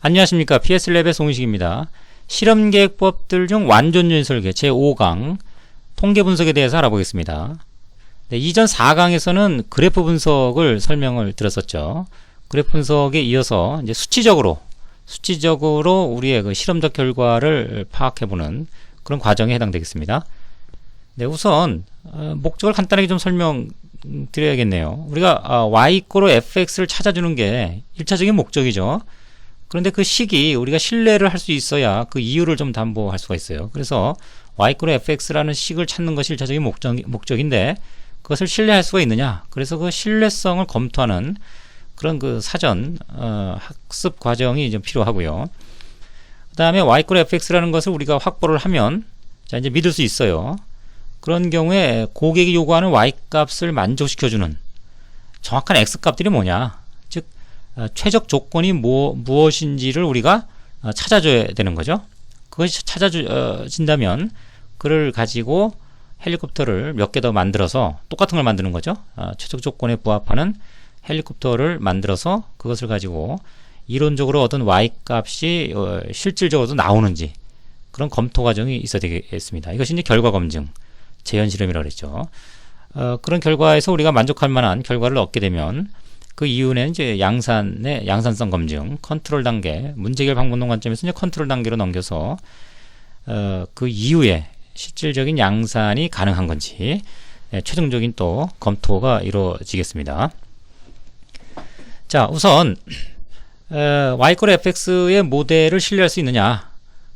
안녕하십니까. PSLab의 송희식입니다. 실험계획법들 중 완전유인 설계 제5강 통계 분석에 대해서 알아보겠습니다. 네, 이전 4강에서는 그래프 분석을 설명을 드렸었죠. 그래프 분석에 이어서 이제 수치적으로 우리의 그 실험적 결과를 파악해보는 그런 과정에 해당되겠습니다. 네, 우선 목적을 간단하게 좀 설명드려야겠네요. 우리가 y=로 fx를 찾아주는 게 1차적인 목적이죠. 그런데 그 식이 우리가 신뢰를 할 수 있어야 그 이유를 좀 담보할 수가 있어요. 그래서 y=로 fx라는 식을 찾는 것이 1차적인 목적인데 그것을 신뢰할 수가 있느냐. 그래서 그 신뢰성을 검토하는 그런 그 사전 학습 과정이 좀 필요하고요. 그 다음에 y=로 fx라는 것을 우리가 확보를 하면 자 이제 믿을 수 있어요. 그런 경우에 고객이 요구하는 y값을 만족시켜주는 정확한 x값들이 뭐냐, 즉 최적 조건이 무엇인지를 우리가 찾아줘야 되는 거죠. 그것이 찾아진다면 그를 가지고 헬리콥터를 몇 개 더 만들어서 똑같은 걸 만드는 거죠. 최적 조건에 부합하는 헬리콥터를 만들어서 그것을 가지고 이론적으로 얻은 y값이 실질적으로도 나오는지 그런 검토 과정이 있어야 되겠습니다. 이것이 이제 결과 검증, 재현 실험이라고 그랬죠. 그런 결과에서 우리가 만족할 만한 결과를 얻게 되면 그 이후에는 이제 양산성 검증, 컨트롤 단계, 문제 해결 방법론 관점에서 이제 컨트롤 단계로 넘겨서 그 이후에 실질적인 양산이 가능한 건지 최종적인 또 검토가 이루어지겠습니다. 자, 우선 y=로 fx의 모델을 신뢰할 수 있느냐,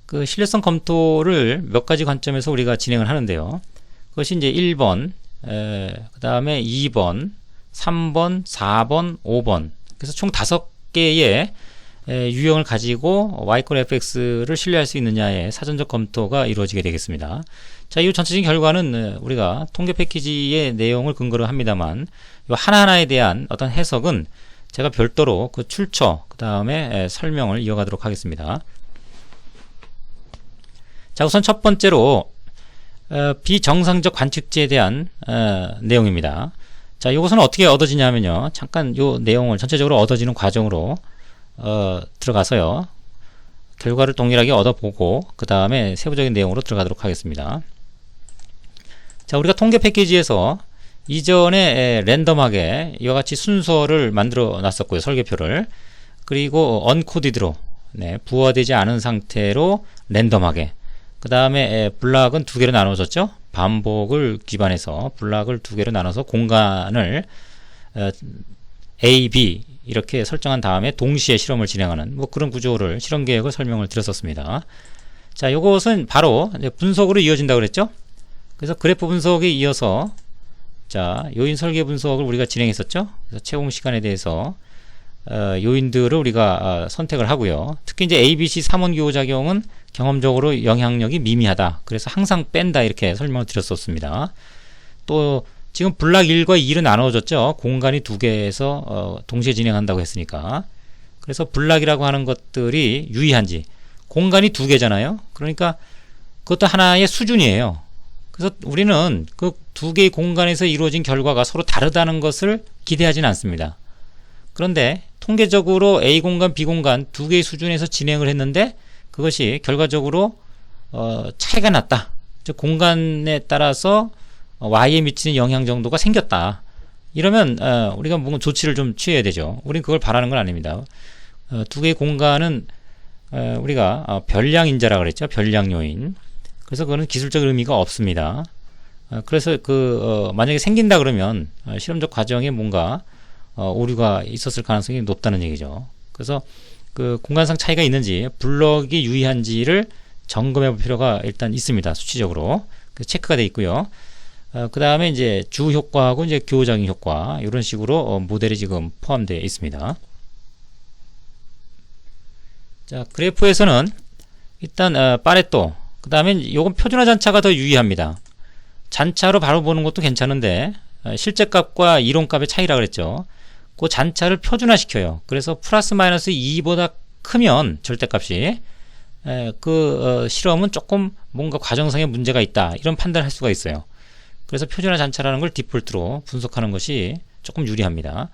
그 신뢰성 검토를 몇 가지 관점에서 우리가 진행을 하는데요. 그것이 이제 1번, 그 다음에 2번, 3번, 4번, 5번. 그래서 총 5개의 유형을 가지고 y=로 fx를 신뢰할 수 있느냐의 사전적 검토가 이루어지게 되겠습니다. 자, 이 전체적인 결과는 우리가 통계 패키지의 내용을 근거로 합니다만, 이 하나하나에 대한 어떤 해석은 제가 별도로 그 출처, 그 다음에 설명을 이어가도록 하겠습니다. 자, 우선 첫 번째로 비정상적 관측지에 대한 내용입니다. 자, 이것은 어떻게 얻어지냐면요. 잠깐 이 내용을 전체적으로 얻어지는 과정으로 들어가서요. 결과를 동일하게 얻어보고 그 다음에 세부적인 내용으로 들어가도록 하겠습니다. 자, 우리가 통계 패키지에서 이전에 랜덤하게 이와 같이 순서를 만들어 놨었고요. 설계표를. 그리고 언코디드로 부호되지 않은 상태로 랜덤하게, 그 다음에 블락은 2개로 나눠졌죠. 반복을 기반해서 블락을 2개로 나눠서 공간을 A, B 이렇게 설정한 다음에 동시에 실험을 진행하는 뭐 그런 구조를, 실험 계획을 설명을 드렸었습니다. 자, 요것은 바로 이제 분석으로 이어진다고 그랬죠. 그래서 그래프 분석에 이어서 자, 요인 설계 분석을 우리가 진행했었죠. 그래서 채용 시간에 대해서 요인들을 우리가 선택을 하고요. 특히 이제 ABC 3원 기호작용은 경험적으로 영향력이 미미하다. 그래서 항상 뺀다, 이렇게 설명을 드렸었습니다. 또 지금 블락 1과 2로 나눠졌죠. 공간이 2개에서 동시에 진행한다고 했으니까. 그래서 블락이라고 하는 것들이 유의한지, 공간이 2개잖아요. 그러니까 그것도 하나의 수준이에요. 그래서 우리는 그 2개의 공간에서 이루어진 결과가 서로 다르다는 것을 기대하지는 않습니다. 그런데 통계적으로 A 공간, B 공간 2개의 수준에서 진행을 했는데 그것이 결과적으로 차이가 났다. 즉 공간에 따라서 Y에 미치는 영향 정도가 생겼다. 이러면 우리가 뭔가 조치를 좀 취해야 되죠. 우린 그걸 바라는 건 아닙니다. 2개의 공간은 우리가 별량인자라고 그랬죠. 별량 요인. 그래서 그거는 기술적 의미가 없습니다. 그래서 만약에 생긴다 그러면 실험적 과정에 뭔가 오류가 있었을 가능성이 높다는 얘기죠. 그래서 그 공간상 차이가 있는지, 블럭이 유의한지를 점검해 볼 필요가 일단 있습니다. 수치적으로. 체크가 되어 있고요. 그 다음에 이제 주 효과하고 이제 교호작용 효과, 이런 식으로 모델이 지금 포함되어 있습니다. 자, 그래프에서는 일단 파레토, 그 다음에 이건 표준화 잔차가 더 유의합니다. 잔차로 바로 보는 것도 괜찮은데 실제값과 이론값의 차이라 그랬죠. 그 잔차를 표준화시켜요. 그래서 플러스 마이너스 2보다 크면 절대값이 실험은 조금 뭔가 과정상의 문제가 있다, 이런 판단을 할 수가 있어요. 그래서 표준화 잔차라는 걸 디폴트로 분석하는 것이 조금 유리합니다.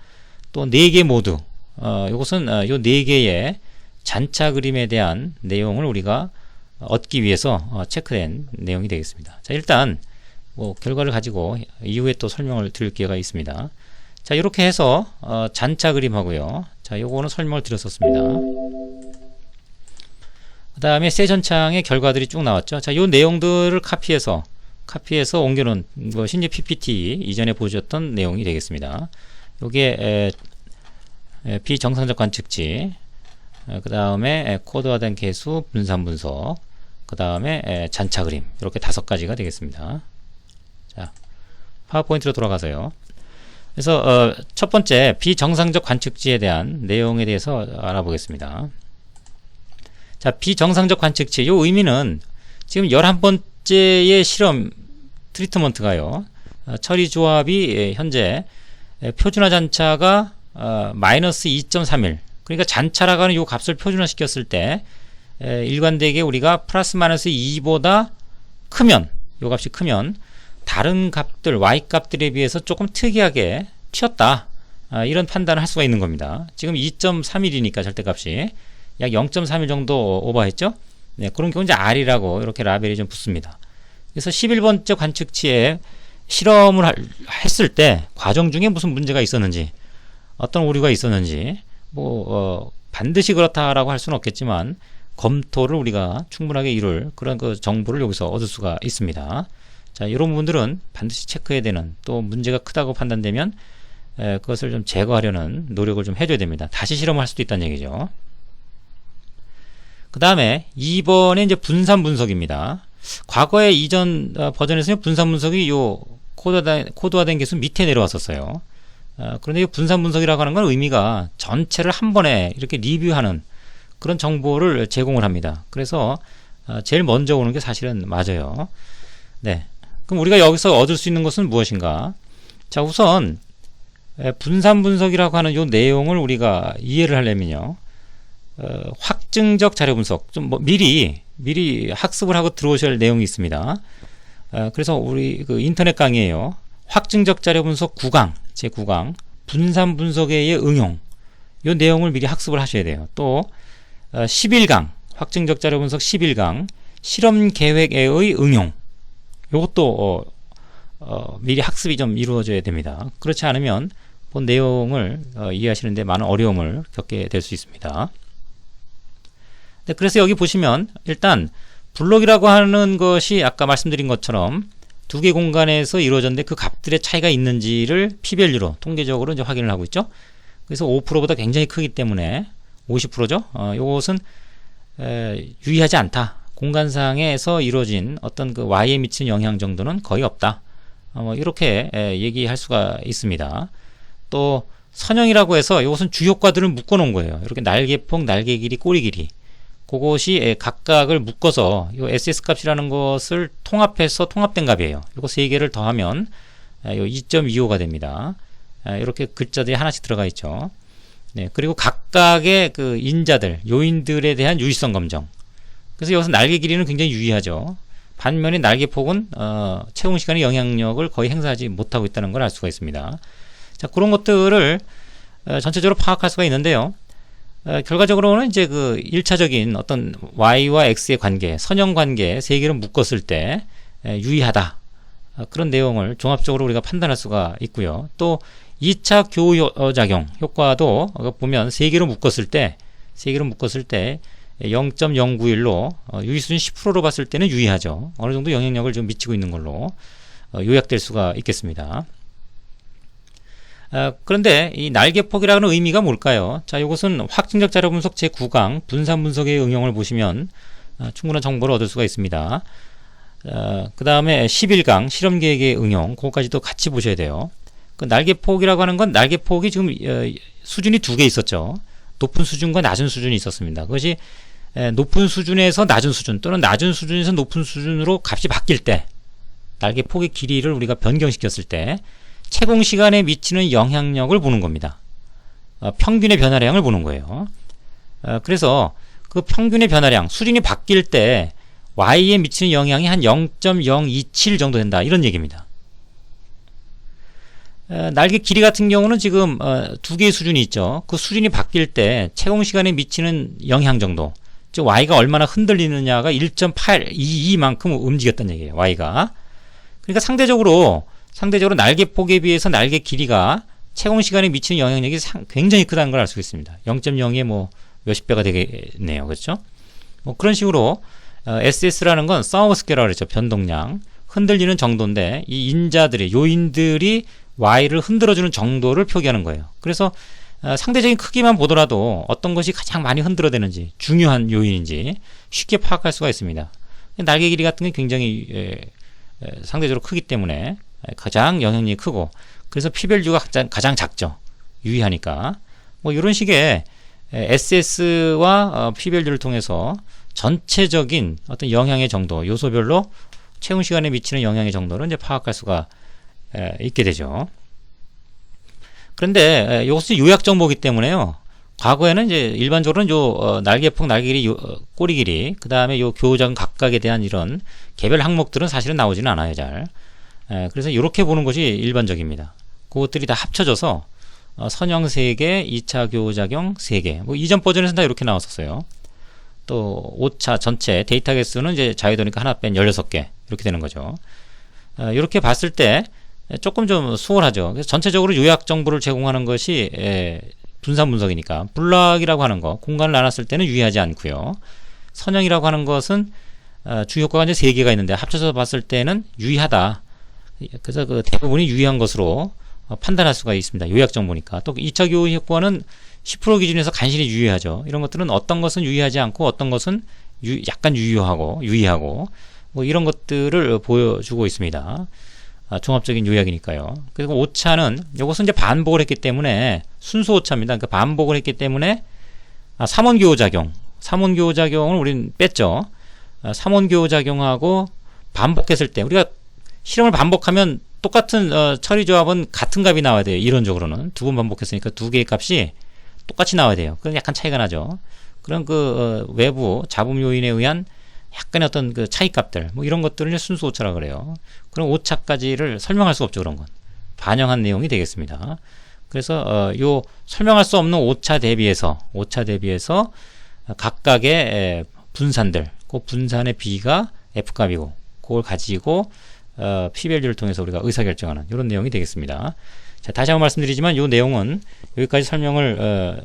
또 4개 모두 이것은 요 4개의 잔차 그림에 대한 내용을 우리가 얻기 위해서 체크된 내용이 되겠습니다. 자, 일단 뭐 결과를 가지고 이후에 또 설명을 드릴 기회가 있습니다. 자, 이렇게 해서 잔차 그림하고요. 자, 요거는 설명을 드렸었습니다. 그 다음에 세전창의 결과들이 쭉 나왔죠. 자, 요 내용들을 카피해서 옮겨놓은 것이 이제 PPT 이전에 보셨던 내용이 되겠습니다. 요게 비정상적 관측지, 그 다음에 코드화된 개수 분산 분석, 그 다음에 잔차 그림, 이렇게 5가지가 되겠습니다. 자, 파워포인트로 돌아가서요. 그래서 첫 번째 비정상적 관측지에 대한 내용에 대해서 알아보겠습니다. 자, 비정상적 관측지, 요 의미는 지금 11번째의 실험 트리트먼트가요, 처리 조합이 현재 표준화 잔차가 마이너스 2.31, 그러니까 잔차라고 하는 요 값을 표준화 시켰을 때 일관되게 우리가 플러스 마이너스 2보다 크면, 요 값이 크면 다른 값들, y 값들에 비해서 조금 특이하게 튀었다, 이런 판단을 할 수가 있는 겁니다. 지금 2.31이니까 절대값이 약 0.31 정도 오버했죠. 네, 그런 경우 이제 R이라고 이렇게 라벨이 좀 붙습니다. 그래서 11번째 관측치에 실험을 했을 때 과정 중에 무슨 문제가 있었는지, 어떤 오류가 있었는지, 반드시 그렇다라고 할 수는 없겠지만 검토를 우리가 충분하게 이룰 그런 그 정보를 여기서 얻을 수가 있습니다. 자, 이런 부분들은 반드시 체크해야 되는, 또 문제가 크다고 판단되면 그것을 좀 제거하려는 노력을 좀 해줘야 됩니다. 다시 실험할 수도 있다는 얘기죠. 그 다음에 2번에 이제 분산 분석입니다. 과거에 이전 버전에서는 분산 분석이 요 코드화된 개수 밑에 내려왔었어요. 그런데 이 분산 분석이라고 하는 건 의미가 전체를 한 번에 이렇게 리뷰하는 그런 정보를 제공을 합니다. 그래서 제일 먼저 오는 게 사실은 맞아요. 네. 그럼 우리가 여기서 얻을 수 있는 것은 무엇인가? 자, 우선 분산 분석이라고 하는 요 내용을 우리가 이해를 하려면요, 확증적 자료 분석, 좀 미리 학습을 하고 들어오셔야 할 내용이 있습니다. 그래서 우리 그 인터넷 강의에요, 확증적 자료 분석 9강, 제 9강 분산 분석의 응용, 요 내용을 미리 학습을 하셔야 돼요. 또 11강 확증적 자료 분석 11강 실험 계획의 응용, 요것도 미리 학습이 좀 이루어져야 됩니다. 그렇지 않으면 본 내용을 이해하시는데 많은 어려움을 겪게 될 수 있습니다. 네, 그래서 여기 보시면 일단 블록이라고 하는 것이 아까 말씀드린 것처럼 두 개 공간에서 이루어졌는데 그 값들의 차이가 있는지를 P-밸류로 통계적으로 이제 확인을 하고 있죠. 그래서 5%보다 굉장히 크기 때문에 50%죠. 이것은 유의하지 않다. 공간상에서 이루어진 어떤 그 Y에 미치는 영향 정도는 거의 없다. 이렇게 얘기할 수가 있습니다. 또 선형이라고 해서 이것은 주효과들을 묶어 놓은 거예요. 이렇게 날개폭, 날개 길이, 꼬리 길이, 그것이 각각을 묶어서 이 SS 값이라는 것을 통합해서 통합된 값이에요. 이거 세 개를 더하면 2.25가 됩니다. 이렇게 글자들이 하나씩 들어가 있죠. 네, 그리고 각각의 그 인자들, 요인들에 대한 유의성 검정. 그래서 여기서 날개 길이는 굉장히 유의하죠. 반면에 날개폭은 채용 시간의 영향력을 거의 행사하지 못하고 있다는 걸 알 수가 있습니다. 자, 그런 것들을 전체적으로 파악할 수가 있는데요. 결과적으로는 이제 그 1차적인 어떤 Y와 X의 관계, 선형 관계 세 개를 묶었을 때 유의하다. 그런 내용을 종합적으로 우리가 판단할 수가 있고요. 또 2차 교작용 효과도 보면 세 개로 묶었을 때 0.091로 유의수준 10%로 봤을 때는 유의하죠. 어느 정도 영향력을 좀 미치고 있는 걸로 요약될 수가 있겠습니다. 그런데 이 날개폭이라는 의미가 뭘까요? 자, 이것은 확증적 자료 분석 제9강 분산 분석의 응용을 보시면 충분한 정보를 얻을 수가 있습니다. 그 다음에 11강 실험 계획의 응용, 그것까지도 같이 보셔야 돼요. 그 날개폭이라고 하는 건 날개폭이 지금 수준이 두 개 있었죠. 높은 수준과 낮은 수준이 있었습니다. 그것이 높은 수준에서 낮은 수준, 또는 낮은 수준에서 높은 수준으로 값이 바뀔 때, 날개폭의 길이를 우리가 변경시켰을 때 채공 시간에 미치는 영향력을 보는 겁니다. 평균의 변화량을 보는 거예요. 그래서 그 평균의 변화량, 수준이 바뀔 때 Y에 미치는 영향이 한 0.027 정도 된다, 이런 얘기입니다. 날개 길이 같은 경우는 지금 두 개의 수준이 있죠. 그 수준이 바뀔 때 채공 시간에 미치는 영향 정도, 즉 y가 얼마나 흔들리느냐가 1.822만큼 움직였다는 얘기예요. y가. 그러니까 상대적으로 날개 폭에 비해서 날개 길이가 채공 시간에 미치는 영향력이 굉장히 크다는 걸 알 수 있습니다. 0.0의 뭐 몇십 배가 되겠네요. 그렇죠? 뭐 그런 식으로 SS라는 건 서머 스케일이라고 그랬죠. 변동량. 흔들리는 정도인데 이 요인들이 y를 흔들어주는 정도를 표기하는 거예요. 그래서 상대적인 크기만 보더라도 어떤 것이 가장 많이 흔들어대는지, 중요한 요인인지 쉽게 파악할 수가 있습니다. 날개 길이 같은 게 굉장히 상대적으로 크기 때문에 가장 영향력이 크고, 그래서 P밸류가 가장 작죠. 유의하니까. 뭐 이런 식의 SS와 P밸류를 통해서 전체적인 어떤 영향의 정도, 요소별로 채용 시간에 미치는 영향의 정도를 이제 파악할 수가 있게 되죠. 그런데 이것이 요약 정보이기 때문에요. 과거에는 이제 일반적으로는 요 날개폭, 날개 길이, 꼬리 길이, 그 다음에 요 교호작용 각각에 대한 이런 개별 항목들은 사실은 나오지는 않아요, 잘. 그래서 이렇게 보는 것이 일반적입니다. 그것들이 다 합쳐져서 선형 3개, 2차 교호작용 3개. 뭐 이전 버전에서는 다 이렇게 나왔었어요. 또 5차 전체 데이터 개수는 이제 자유도니까 하나 뺀 16개 이렇게 되는 거죠. 이렇게 봤을 때 조금 좀 수월하죠. 그래서 전체적으로 요약 정보를 제공하는 것이 분산 분석이니까 블락이라고 하는 거, 공간을 나눴을 때는 유의하지 않고요. 선형이라고 하는 것은 주요 효과가 이제 3개가 있는데 합쳐서 봤을 때는 유의하다. 그래서 그 대부분이 유의한 것으로 판단할 수가 있습니다. 요약 정보니까. 또 2차 교호 효과는 10% 기준에서 간신히 유의하죠. 이런 것들은 어떤 것은 유의하지 않고 어떤 것은 약간 유의하고 뭐 이런 것들을 보여주고 있습니다. 종합적인 요약이니까요. 그리고 오차는 이것은 이제 반복을 했기 때문에 순수 오차입니다. 그러니까 반복을 했기 때문에 3원 교호 작용을 우리는 뺐죠. 3원 교호 작용하고 반복했을 때 우리가 실험을 반복하면 똑같은 처리 조합은 같은 값이 나와야 돼요. 이론적으로는 두 번 반복했으니까 두 개의 값이 똑같이 나와야 돼요. 그건 약간 차이가 나죠. 그런 외부 잡음 요인에 의한 약간의 어떤 그 차이값들, 뭐 이런 것들을 순수 오차라고 그래요. 그럼 오차까지를 설명할 수 없죠, 그런 건. 반영한 내용이 되겠습니다. 그래서 요 설명할 수 없는 오차 대비해서 각각의 분산들, 그 분산의 비가 F값이고, 그걸 가지고 P밸류를 통해서 우리가 의사결정하는 이런 내용이 되겠습니다. 자, 다시 한번 말씀드리지만 이 내용은 여기까지 설명을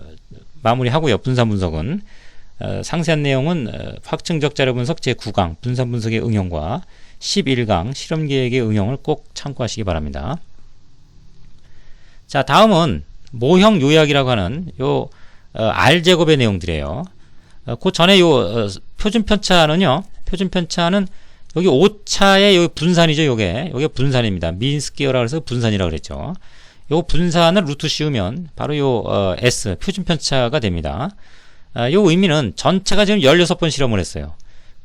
마무리하고요. 분산 분석은 상세한 내용은 확증적 자료 분석 제9강 분산 분석의 응용과 11강 실험 계획의 응용을 꼭 참고하시기 바랍니다. 자, 다음은 모형 요약이라고 하는 요 R제곱의 내용들이에요. 그 전에 요 표준 편차는 여기 오차의 여기 분산이죠. 요게 분산입니다. 민 스퀘어라고 해서 분산이라고 그랬죠. 요 분산을 루트 씌우면 바로 요 S 표준 편차가 됩니다. 요 의미는 전체가 지금 16번 실험을 했어요.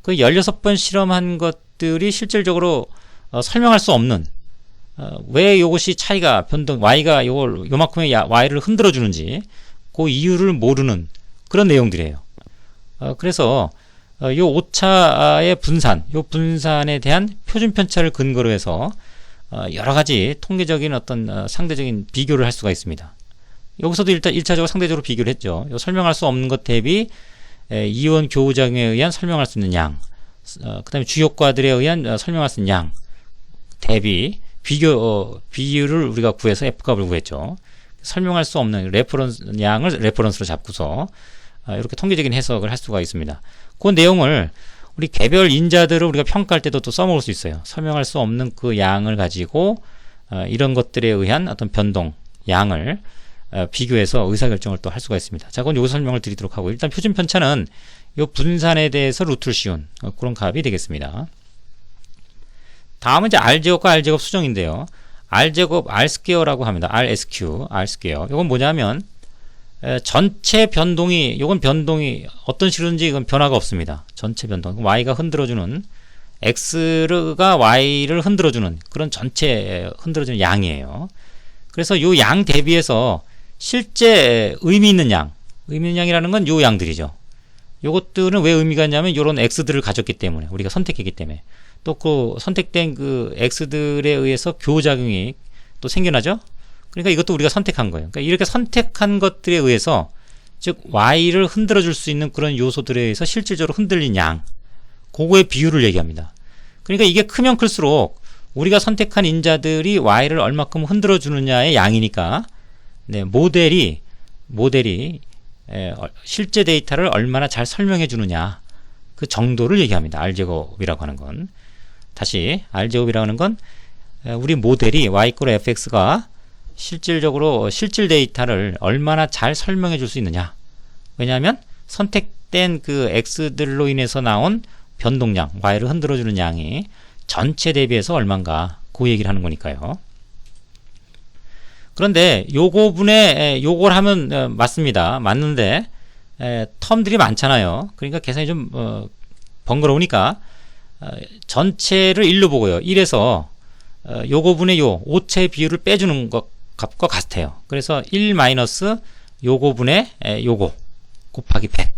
그 16번 실험한 것들이 실질적으로 설명할 수 없는 왜 요것이 차이가 변동 y가 요만큼의 y를 흔들어 주는지 그 이유를 모르는 그런 내용들이에요. 그래서 요 오차의 요 분산에 대한 표준 편차를 근거로 해서 여러 가지 통계적인 어떤 상대적인 비교를 할 수가 있습니다. 여기서도 일단 1차적으로 상대적으로 비교를 했죠. 설명할 수 없는 것 대비 이온 교호작용에 의한 설명할 수 있는 양, 그 다음에 주효과들에 의한 설명할 수 있는 양 대비 비율을 우리가 구해서 F값을 구했죠. 설명할 수 없는 양을 레퍼런스로 잡고서 이렇게 통계적인 해석을 할 수가 있습니다. 그 내용을 우리 개별 인자들을 우리가 평가할 때도 또 써먹을 수 있어요. 설명할 수 없는 그 양을 가지고 이런 것들에 의한 어떤 변동, 양을 비교해서 의사결정을 또 할 수가 있습니다. 자, 그건 여기서 설명을 드리도록 하고, 일단 표준 편차는 이 분산에 대해서 루트를 씌운 그런 값이 되겠습니다. 다음은 이제 R제곱과 R제곱 수정인데요. R제곱, R스퀘어라고 합니다. RSQ, R스퀘어. 이건 뭐냐면 전체 변동이, 요건 변동이 어떤 식으로든지 이건 변화가 없습니다. 전체 변동. Y가 흔들어주는, X가 Y를 흔들어주는 그런 전체 흔들어주는 양이에요. 그래서 요 양 대비해서 실제 의미 있는 양이라는 건 요 양들이죠. 요것들은 왜 의미가 있냐면 요런 X들을 가졌기 때문에, 우리가 선택했기 때문에. 또 그 선택된 그 X들에 의해서 교작용이 또 생겨나죠? 그러니까 이것도 우리가 선택한 거예요. 그러니까 이렇게 선택한 것들에 의해서, 즉 y를 흔들어 줄 수 있는 그런 요소들에 의해서 실질적으로 흔들린 양, 그거의 비율을 얘기합니다. 그러니까 이게 크면 클수록 우리가 선택한 인자들이 y를 얼마큼 흔들어 주느냐의 양이니까, 네, 모델이 실제 데이터를 얼마나 잘 설명해 주느냐, 그 정도를 얘기합니다. R제곱이라고 하는 건. 다시 R제곱이라고 하는 건 우리 모델이 y = fx가 실질적으로 실질 데이터를 얼마나 잘 설명해 줄 수 있느냐. 왜냐하면 선택된 그 x들로 인해서 나온 변동량, y를 흔들어 주는 양이 전체 대비해서 얼마인가, 그 얘기를 하는 거니까요. 그런데 요걸 하면 맞습니다. 맞는데 텀들이 많잖아요. 그러니까 계산이 좀 번거로우니까 전체를 1로 보고요. 1에서 요거분의 요 오차의 비율을 빼주는 것 값과 같아요. 그래서 1 마이너스 요거분의 요거 곱하기 100,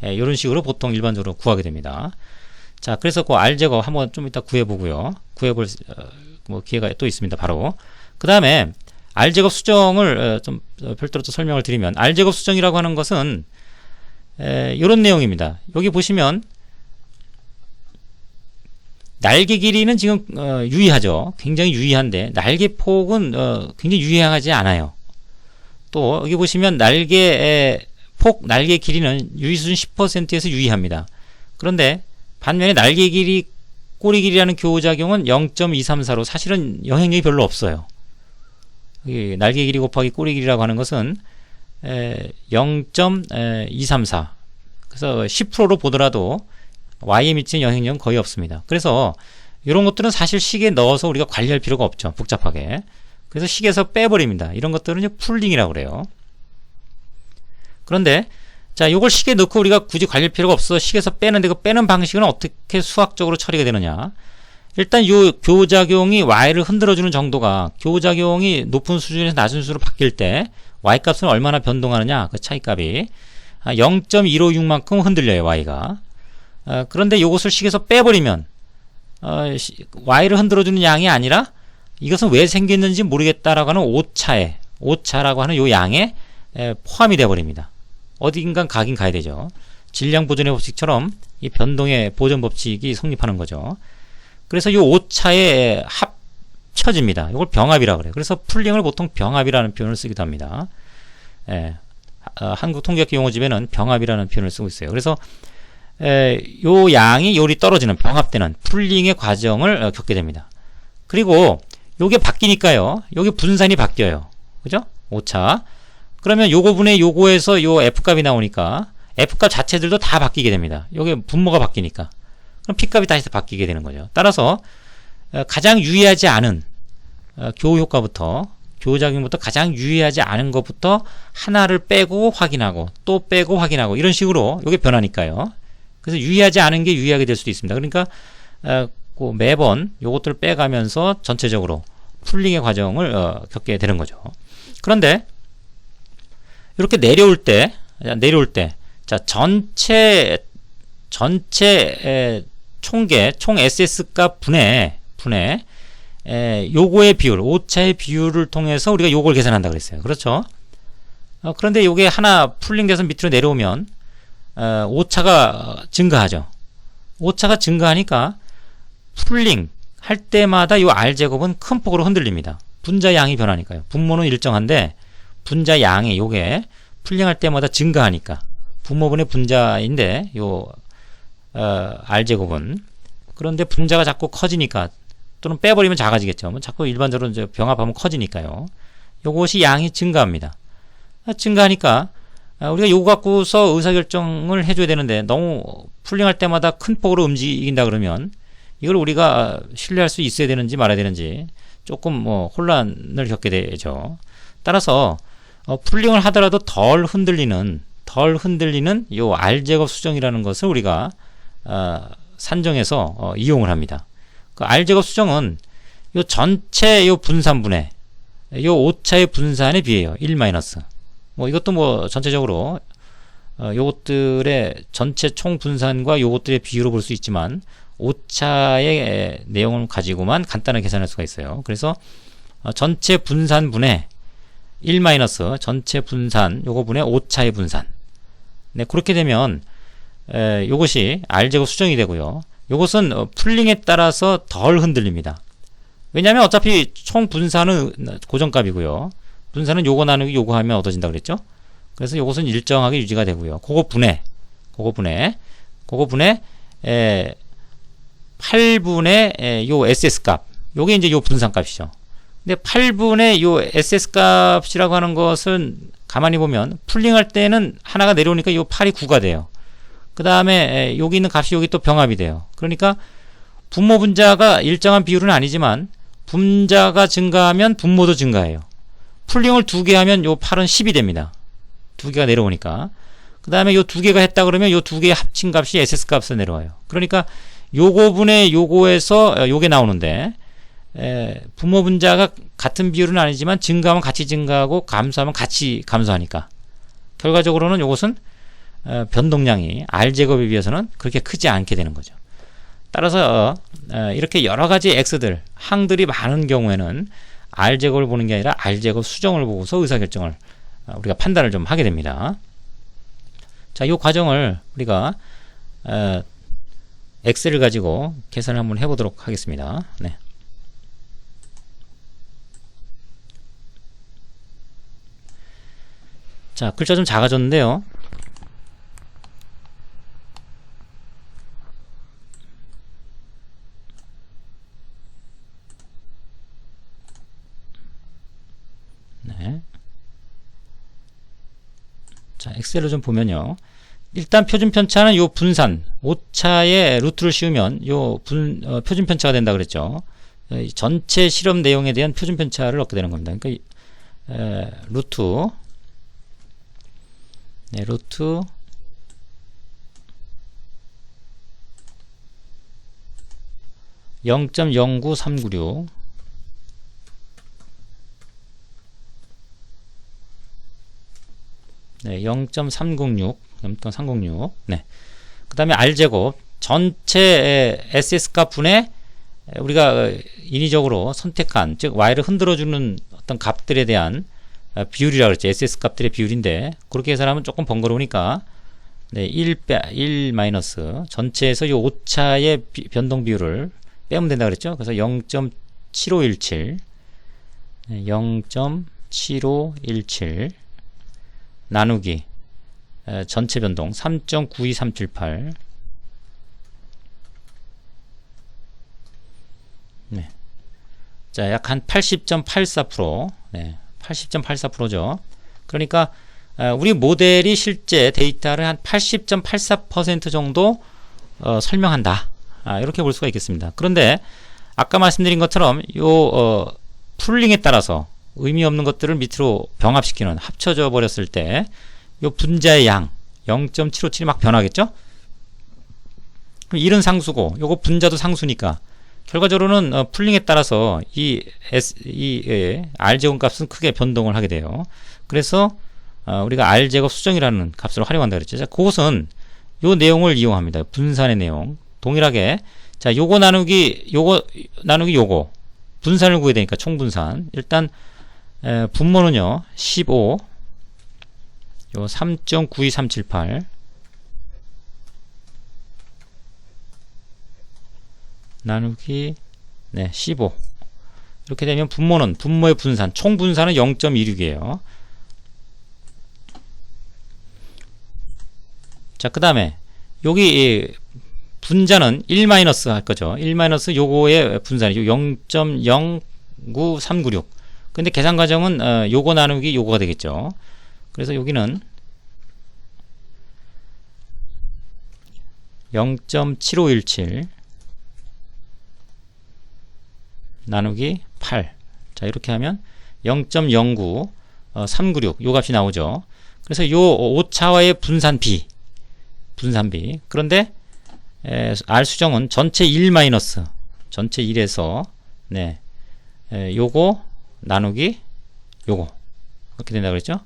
이런 식으로 보통 일반적으로 구하게 됩니다. 자, 그래서 그 R제곱 한번 좀 이따 구해보고요. 구해볼 뭐 기회가 또 있습니다. 바로 그 다음에 R제곱 수정을 좀 별도로 또 설명을 드리면, R제곱 수정이라고 하는 것은 이런 내용입니다. 여기 보시면 날개 길이는 지금 유의하죠. 굉장히 유의한데 날개 폭은 굉장히 유의하지 않아요. 또 여기 보시면 날개 폭, 날개 길이는 유의 수준 10%에서 유의합니다. 그런데 반면에 날개 길이, 꼬리 길이라는 교호작용은 0.234로 사실은 영향력이 별로 없어요. 날개 길이 곱하기 꼬리 길이라고 하는 것은 0.234, 그래서 10%로 보더라도 y에 미치는 영향력은 거의 없습니다. 그래서 이런 것들은 사실 식에 넣어서 우리가 관리할 필요가 없죠. 복잡하게. 그래서 식에서 빼버립니다. 이런 것들은 이제 풀링이라고 그래요. 그런데 자, 요걸 식에 넣고 우리가 굳이 관리할 필요가 없어 식에서 빼는데, 그 빼는 방식은 어떻게 수학적으로 처리가 되느냐. 일단 요 교작용이 y를 흔들어주는 정도가, 교작용이 높은 수준에서 낮은 수준으로 바뀔 때 y 값은 얼마나 변동하느냐, 그 차이값이 0.156만큼 흔들려요, y가. 그런데 요것을 식에서 빼버리면 y를 흔들어주는 양이 아니라 이것은 왜 생겼는지 모르겠다라고 하는 오차라고 하는 요 양에 포함이 되어버립니다. 어딘간 가긴 가야 되죠. 질량 보존의 법칙처럼 이 변동의 보존 법칙이 성립하는 거죠. 그래서 이 오차에 합쳐집니다. 이걸 병합이라고 그래요. 그래서 풀링을 보통 병합이라는 표현을 쓰기도 합니다. 한국통계학교 용어집에는 병합이라는 표현을 쓰고 있어요. 그래서 요 양이 요리 떨어지는, 병합되는 풀링의 과정을 겪게 됩니다. 그리고 요게 바뀌니까요. 요게 분산이 바뀌어요. 그죠? 오차. 그러면 요거분의 요거에서 요 F값이 나오니까 F값 자체들도 다 바뀌게 됩니다. 요게 분모가 바뀌니까. 그럼 P값이 다시 바뀌게 되는 거죠. 따라서 가장 유의하지 않은 교호효과부터, 교호작용부터 가장 유의하지 않은 것부터 하나를 빼고 확인하고 또 빼고 확인하고 이런 식으로 요게 변하니까요. 그래서 유의하지 않은 게 유의하게 될 수도 있습니다. 그러니까 매번 요것들을 빼가면서 전체적으로 풀링의 과정을 겪게 되는 거죠. 그런데 이렇게 내려올 때 자, 전체 총계 총 SS 값 분의 요거의 비율, 오차의 비율을 통해서 우리가 요걸 계산한다 그랬어요. 그렇죠? 그런데 요게 하나 풀링돼서 밑으로 내려오면 오차가 증가하죠. 오차가 증가하니까 풀링 할 때마다 요 R제곱은 큰 폭으로 흔들립니다. 분자 양이 변하니까요. 분모는 일정한데 분자 양이 요게 풀링할 때마다 증가하니까, 분모분의 분자인데 요 R제곱은, 그런데 분자가 자꾸 커지니까, 또는 빼버리면 작아지겠죠. 자꾸 일반적으로 이제 병합하면 커지니까요. 요것이 양이 증가합니다. 증가하니까 우리가 요거 갖고서 의사결정을 해줘야 되는데, 너무 풀링할 때마다 큰 폭으로 움직인다 그러면 이걸 우리가 신뢰할 수 있어야 되는지 말아야 되는지 조금 혼란을 겪게 되죠. 따라서 풀링을 하더라도 덜 흔들리는 요 R제곱 수정이라는 것을 우리가 산정해서 이용을 합니다. 그 R제곱 수정은 요 전체 요 분산분의 요 오차의 분산에 비해요. 1 마이너스. 이것도 전체적으로 요것들의 전체 총 분산과 요것들의 비율로 볼 수 있지만, 오차의 내용을 가지고만 간단하게 계산할 수가 있어요. 그래서 전체 분산분의 1 마이너스 전체 분산 요거 분의 오차의 분산. 네, 그렇게 되면 요것이 R제곱 수정이 되고요. 요것은 풀링에 따라서 덜 흔들립니다. 왜냐하면 어차피 총 분산은 고정값이고요. 분산은 요거 나누기 요거 하면 얻어진다 그랬죠. 그래서 요것은 일정하게 유지가 되고요. 그거 분해 8분의 요 SS 값, 요게 이제 요 분산 값이죠. 근데 8분의 요 SS 값이라고 하는 것은 가만히 보면 풀링할 때는 하나가 내려오니까 요 8이 9가 돼요. 그 다음에 여기 있는 값이 여기 또 병합이 돼요. 그러니까 분모 분자가 일정한 비율은 아니지만 분자가 증가하면 분모도 증가해요. 풀링을 2개 하면 요 8은 10이 됩니다. 2개가 내려오니까. 그 다음에 요 2개가 했다 그러면 요 2개의 합친 값이 SS 값으로 내려와요. 그러니까 요거 분의 요거에서 요게 나오는데 분모 분자가 같은 비율은 아니지만 증가하면 같이 증가하고 감소하면 같이 감소하니까 결과적으로는 요것은 변동량이 R제곱에 비해서는 그렇게 크지 않게 되는 거죠. 따라서 이렇게 여러가지 X들, 항들이 많은 경우에는 R제곱을 보는 게 아니라 R제곱 수정을 보고서 의사결정을 우리가 판단을 좀 하게 됩니다. 자, 이 과정을 우리가 엑셀을 가지고 계산을 한번 해보도록 하겠습니다. 네. 자, 글자 좀 작아졌는데요. 네. 자, 엑셀을 좀 보면요. 일단 표준 편차는 요 분산, 오차에 루트를 씌우면 요 표준 편차가 된다 그랬죠. 전체 실험 내용에 대한 표준 편차를 얻게 되는 겁니다. 그러니까 루트 0.09396 네, 0.306 네. 그 다음에 R제곱 전체 SS 값 분의 우리가 인위적으로 선택한, 즉 Y를 흔들어주는 어떤 값들에 대한 비율이라고 그랬죠. SS 값들의 비율인데 그렇게 계산하면 조금 번거로우니까 네, 1 마이너스 전체에서 요 오차의 변동 비율을 빼면 된다 그랬죠. 그래서 0.7517 0.7517 나누기 전체 변동 3.92378 네. 자, 약 한 80.84% 네, 80.84%죠. 그러니까 우리 모델이 실제 데이터를 한 80.84% 정도 설명한다. 이렇게 볼 수가 있겠습니다. 그런데 아까 말씀드린 것처럼 요 풀링에 따라서 의미 없는 것들을 밑으로 병합시키는, 합쳐져 버렸을 때 요 분자의 양 0.757이 막 변하겠죠? 그럼 1은 상수고 요거 분자도 상수니까 결과적으로는 풀링에 따라서 이 R제곱 값은 크게 변동을 하게 돼요. 그래서 우리가 R제곱 수정이라는 값으로 활용한다 그랬죠. 자, 그것은 요 내용을 이용합니다. 분산의 내용 동일하게, 자, 요거 나누기 요거 분산을 구해야 되니까 총분산. 일단 분모는요 15 요 3.92378 나누기 15 이렇게 되면 분모의 분산, 총 분산은 0.26이에요. 자, 그 다음에 여기 분자는 1 마이너스 할 거죠. 1 마이너스 요거의 분산이죠. 0.09396. 근데 계산 과정은 요거 나누기 요거가 되겠죠. 그래서 여기는 0.7517 나누기 8. 자, 이렇게 하면 0.09396 요 값이 나오죠. 그래서 요 오차와의 분산비. 그런데 R 수정은 전체 1 마이너스 전체 1에서 네, 요거 나누기 요거 이렇게 된다 그랬죠.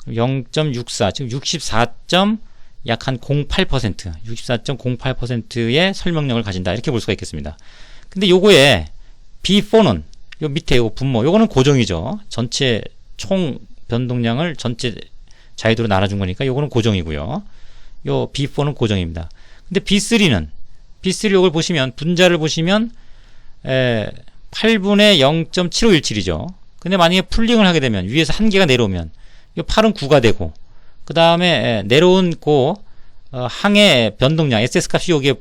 0.64 즉 64. 약 한 08% 64.08%의 설명력을 가진다, 이렇게 볼 수가 있겠습니다. 근데 요거에 B4는 요 밑에 요 분모 요거는 고정이죠. 전체 총 변동량을 전체 자유도로 나눠준 거니까 요거는 고정이고요. 요 B4는 고정입니다. 근데 B3는 요걸 보시면 분자를 보시면 8분의 0.7517이죠. 근데 만약에 풀링을 하게 되면 위에서 한 개가 내려오면 요 8은 9가 되고 그 다음에 내려온 항의 변동량 SS 값이 여기에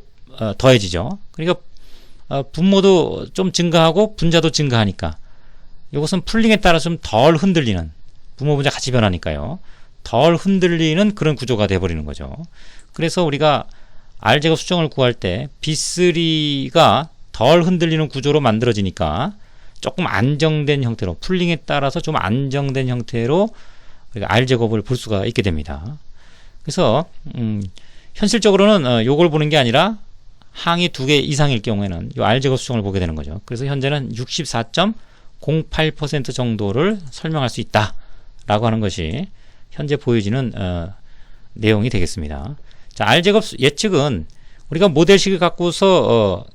더해지죠. 그러니까 분모도 좀 증가하고 분자도 증가하니까 이것은 풀링에 따라 좀 덜 흔들리는, 분모 분자 같이 변하니까요, 덜 흔들리는 그런 구조가 돼버리는 거죠. 그래서 우리가 R제곱 수정을 구할 때 B3가 덜 흔들리는 구조로 만들어지니까 조금 안정된 형태로, 풀링에 따라서 좀 안정된 형태로 우리가 R제곱을 볼 수가 있게 됩니다. 그래서 현실적으로는 요걸 보는 게 아니라 항이 2개 이상일 경우에는 요 R제곱 수정을 보게 되는 거죠. 그래서 현재는 64.08% 정도를 설명할 수 있다 라고 하는 것이 현재 보여지는 내용이 되겠습니다. 자, R제곱 예측은 우리가 모델식을 갖고서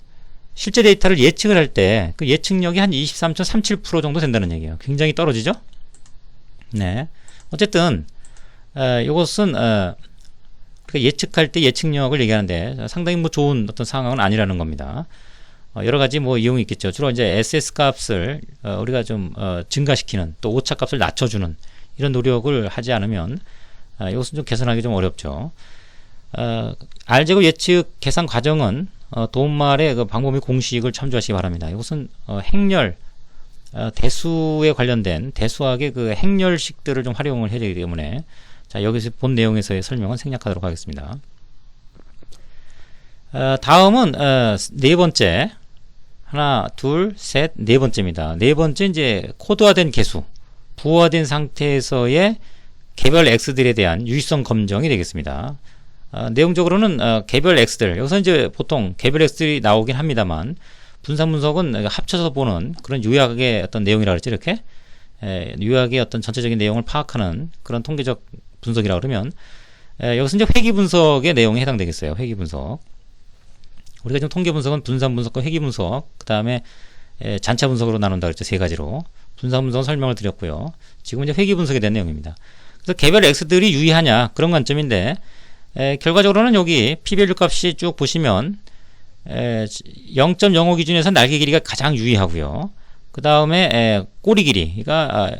실제 데이터를 예측을 할 때 그 예측력이 한 23.37% 정도 된다는 얘기예요. 굉장히 떨어지죠? 네. 어쨌든 이것은 예측할 때 예측력을 얘기하는데 상당히 뭐 좋은 어떤 상황은 아니라는 겁니다. 여러 가지 뭐 이용이 있겠죠. 주로 이제 SS 값을 우리가 좀 증가시키는, 또 오차 값을 낮춰주는 이런 노력을 하지 않으면 이것은 좀 개선하기 좀 어렵죠. R제곱 예측 계산 과정은 도움말의 그 방법의 공식을 참조하시기 바랍니다. 이것은 행렬, 대수에 관련된 대수학의 그 행렬식들을 좀 활용을 해야 되기 때문에, 자, 여기서 본 내용에서의 설명은 생략하도록 하겠습니다. 다음은 네 번째, 하나, 둘, 셋, 네 번째입니다. 네 번째 이제 코드화된 개수, 부호화된 상태에서의 개별 x들에 대한 유의성 검정이 되겠습니다. 내용적으로는 개별 x들, 여기서 이제 보통 개별 x들이 나오긴 합니다만 분산 분석은 합쳐서 보는 그런 요약의 어떤 내용이라 그랬죠. 이렇게 요약의 어떤 전체적인 내용을 파악하는 그런 통계적 분석이라 그러면 여기서 이제 회귀 분석의 내용에 해당되겠어요. 회귀 분석. 우리가 지금 통계 분석은 분산 분석과 회귀 분석, 그 다음에 잔차 분석으로 나눈다 그랬죠. 세 가지로. 분산 분석은 설명을 드렸고요. 지금 이제 회귀 분석에 대한 내용입니다. 그래서 개별 x들이 유의하냐 그런 관점인데, 결과적으로는 여기 p-밸류 값이 쭉 보시면 0.05 기준에서 날개 길이가 가장 유의하고요. 그 다음에 꼬리 길이가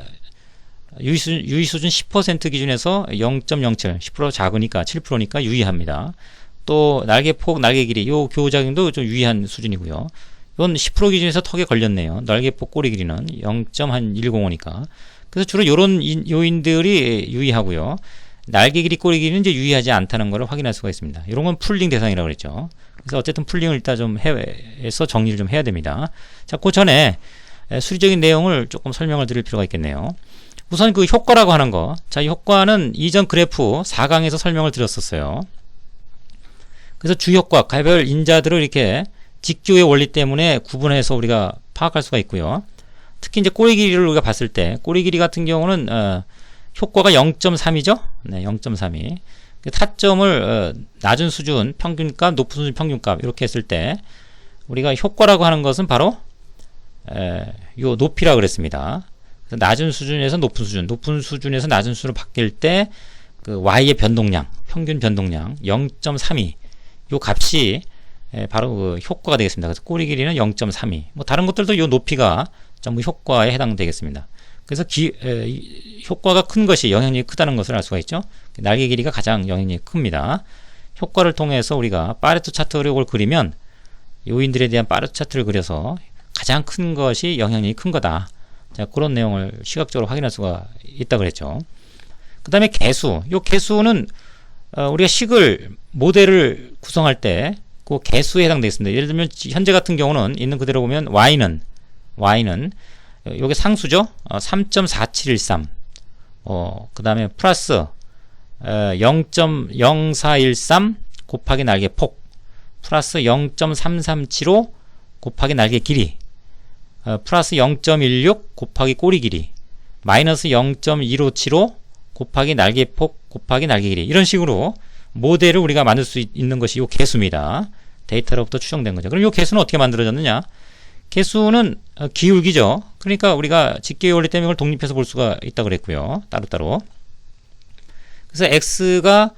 유의 수준 10% 기준에서 0.07, 10% 작으니까 7%니까 유의합니다. 또 날개폭, 날개 길이, 요 교호작용도 좀 유의한 수준이고요. 이건 10% 기준에서 턱에 걸렸네요. 날개폭, 꼬리 길이는 0.105니까. 그래서 주로 이런 요인들이 유의하고요. 날개 길이, 꼬리 길이는 이제 유의하지 않다는 것을 확인할 수가 있습니다. 이런 건 풀링 대상이라고 그랬죠. 그래서 어쨌든 풀링을 일단 좀 해서 정리를 좀 해야 됩니다. 자, 그 전에 수리적인 내용을 조금 설명을 드릴 필요가 있겠네요. 우선 그 효과라고 하는 거. 자, 이 효과는 이전 그래프 4강에서 설명을 드렸었어요. 그래서 주효과, 개별 인자들을 이렇게 직교의 원리 때문에 구분해서 우리가 파악할 수가 있고요. 특히 이제 꼬리 길이를 우리가 봤을 때, 꼬리 길이 같은 경우는 효과가 0.3이죠? 네, 0.32. 타점을 낮은 수준 평균값, 높은 수준 평균값 이렇게 했을 때 우리가 효과라고 하는 것은 바로 요 높이라 그랬습니다. 낮은 수준에서 높은 수준, 높은 수준에서 낮은 수준으로 바뀔 때 그 y의 변동량, 평균 변동량 0.32 요 값이 바로 그 효과가 되겠습니다. 그래서 꼬리 길이는 0.32. 뭐 다른 것들도 요 높이가 전부 효과에 해당되겠습니다. 그래서 효과가 큰 것이 영향력이 크다는 것을 알 수가 있죠. 날개 길이가 가장 영향력이 큽니다. 효과를 통해서 우리가 파레토 차트를 그리면 요인들에 대한 파레토 차트를 그려서 가장 큰 것이 영향력이 큰 거다. 자, 그런 내용을 시각적으로 확인할 수가 있다고 그랬죠. 그 다음에 개수. 요 개수는 우리가 모델을 구성할 때 그 개수에 해당되겠습니다. 예를 들면 현재 같은 경우는 있는 그대로 보면 y는 요게 상수죠. 3.4713. 그 다음에 플러스 0.0413 곱하기 날개 폭 플러스 0.3375 곱하기 날개 길이 플러스 0.16 곱하기 꼬리 길이 마이너스 0.1575 곱하기 날개 폭 곱하기 날개 길이, 이런 식으로 모델을 우리가 만들 수 있는 것이 요 개수입니다. 데이터로부터 추정된 거죠. 그럼 요 개수는 어떻게 만들어졌느냐? 개수는 기울기죠. 그러니까 우리가 직계의 원리 때문에 이걸 독립해서 볼 수가 있다고 그랬고요. 따로따로. 그래서 x가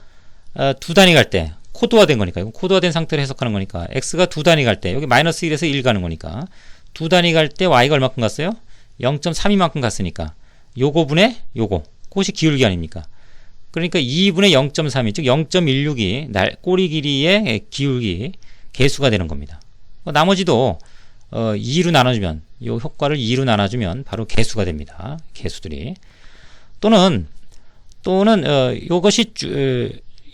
두 단위 갈 때 코드화된 거니까, 이건 코드화된 상태로 해석하는 거니까, x가 두 단위 갈 때, 여기 마이너스 1에서 1 가는 거니까, 두 단위 갈 때 y가 얼마큼 갔어요? 0.32만큼 갔으니까 요거 분의 요거, 그것이 기울기 아닙니까? 그러니까 2분의 0.32, 즉 0.16이 꼬리 길이의 기울기 개수가 되는 겁니다. 나머지도 2로 나눠주면, 요 효과를 2로 나눠주면 바로 개수가 됩니다. 개수들이. 또는 요것이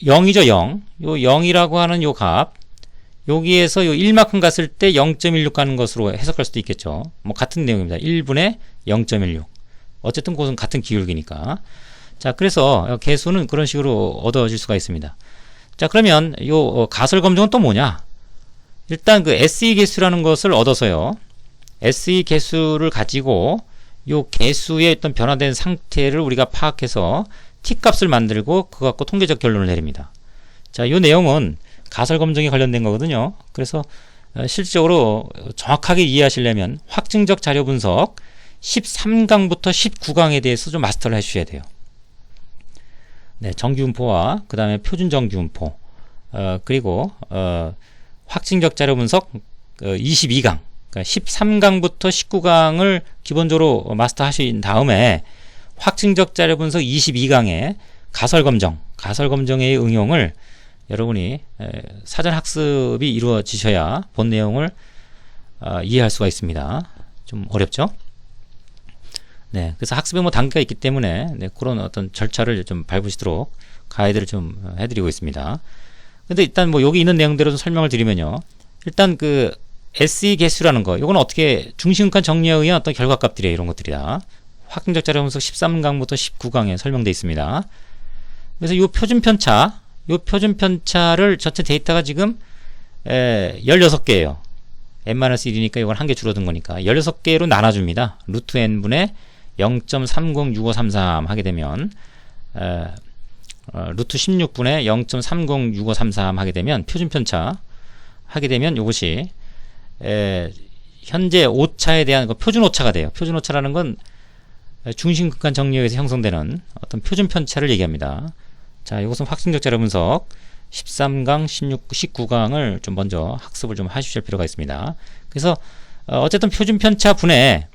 0이죠. 0. 요 0이라고 하는 요 값, 여기에서 요 1만큼 갔을 때 0.16 가는 것으로 해석할 수도 있겠죠. 뭐 같은 내용입니다. 1분의 0.16. 어쨌든 그것은 같은 기울기니까. 자, 그래서 개수는 그런 식으로 얻어질 수가 있습니다. 자, 그러면 요 가설 검정은 또 뭐냐? 일단 그 SE 개수라는 것을 얻어서요. SE 개수를 가지고 요 개수의 어떤 변화된 상태를 우리가 파악해서 t값을 만들고 그거 갖고 통계적 결론을 내립니다. 자, 요 내용은 가설 검증에 관련된 거거든요. 그래서 실질적으로 정확하게 이해하시려면 확증적 자료 분석 13강부터 19강에 대해서 좀 마스터를 해주셔야 돼요. 네, 정규분포와 그 다음에 표준 정규분포, 그리고 확증적 자료 분석 22강, 그러니까 13강부터 19강을 기본적으로 마스터 하신 다음에 확증적 자료 분석 22강에 가설 검정의 응용을 여러분이 사전 학습이 이루어지셔야 본 내용을 이해할 수가 있습니다. 좀 어렵죠? 네, 그래서 학습에 뭐 단계가 있기 때문에 네, 그런 어떤 절차를 좀 밟으시도록 가이드를 좀 해드리고 있습니다. 근데 일단 뭐 여기 있는 내용대로 좀 설명을 드리면요. 일단 그 SE 개수라는 거, 이건 어떻게 중심간 정리에 의한 어떤 결과값들이에요. 이런 것들이다. 확증적 자료 분석 13강부터 19강에 설명되어 있습니다. 그래서 이 표준 편차를 전체 데이터가 지금 16개예요. n-1이니까 이건 한 개 줄어든 거니까 16개로 나눠줍니다. 루트 n분의 0.306533 하게 되면 루트 16분의 0.306533 하게 되면 표준 편차 하게 되면 이것이 현재 오차에 대한 표준 오차가 돼요. 표준 오차라는 건 중심극한 정리에 의해서 형성되는 어떤 표준 편차를 얘기합니다. 자, 이것은 확증적 자료 분석 13강, 16, 19강을 좀 먼저 학습을 좀 하실 필요가 있습니다. 그래서 어쨌든 표준 편차 분의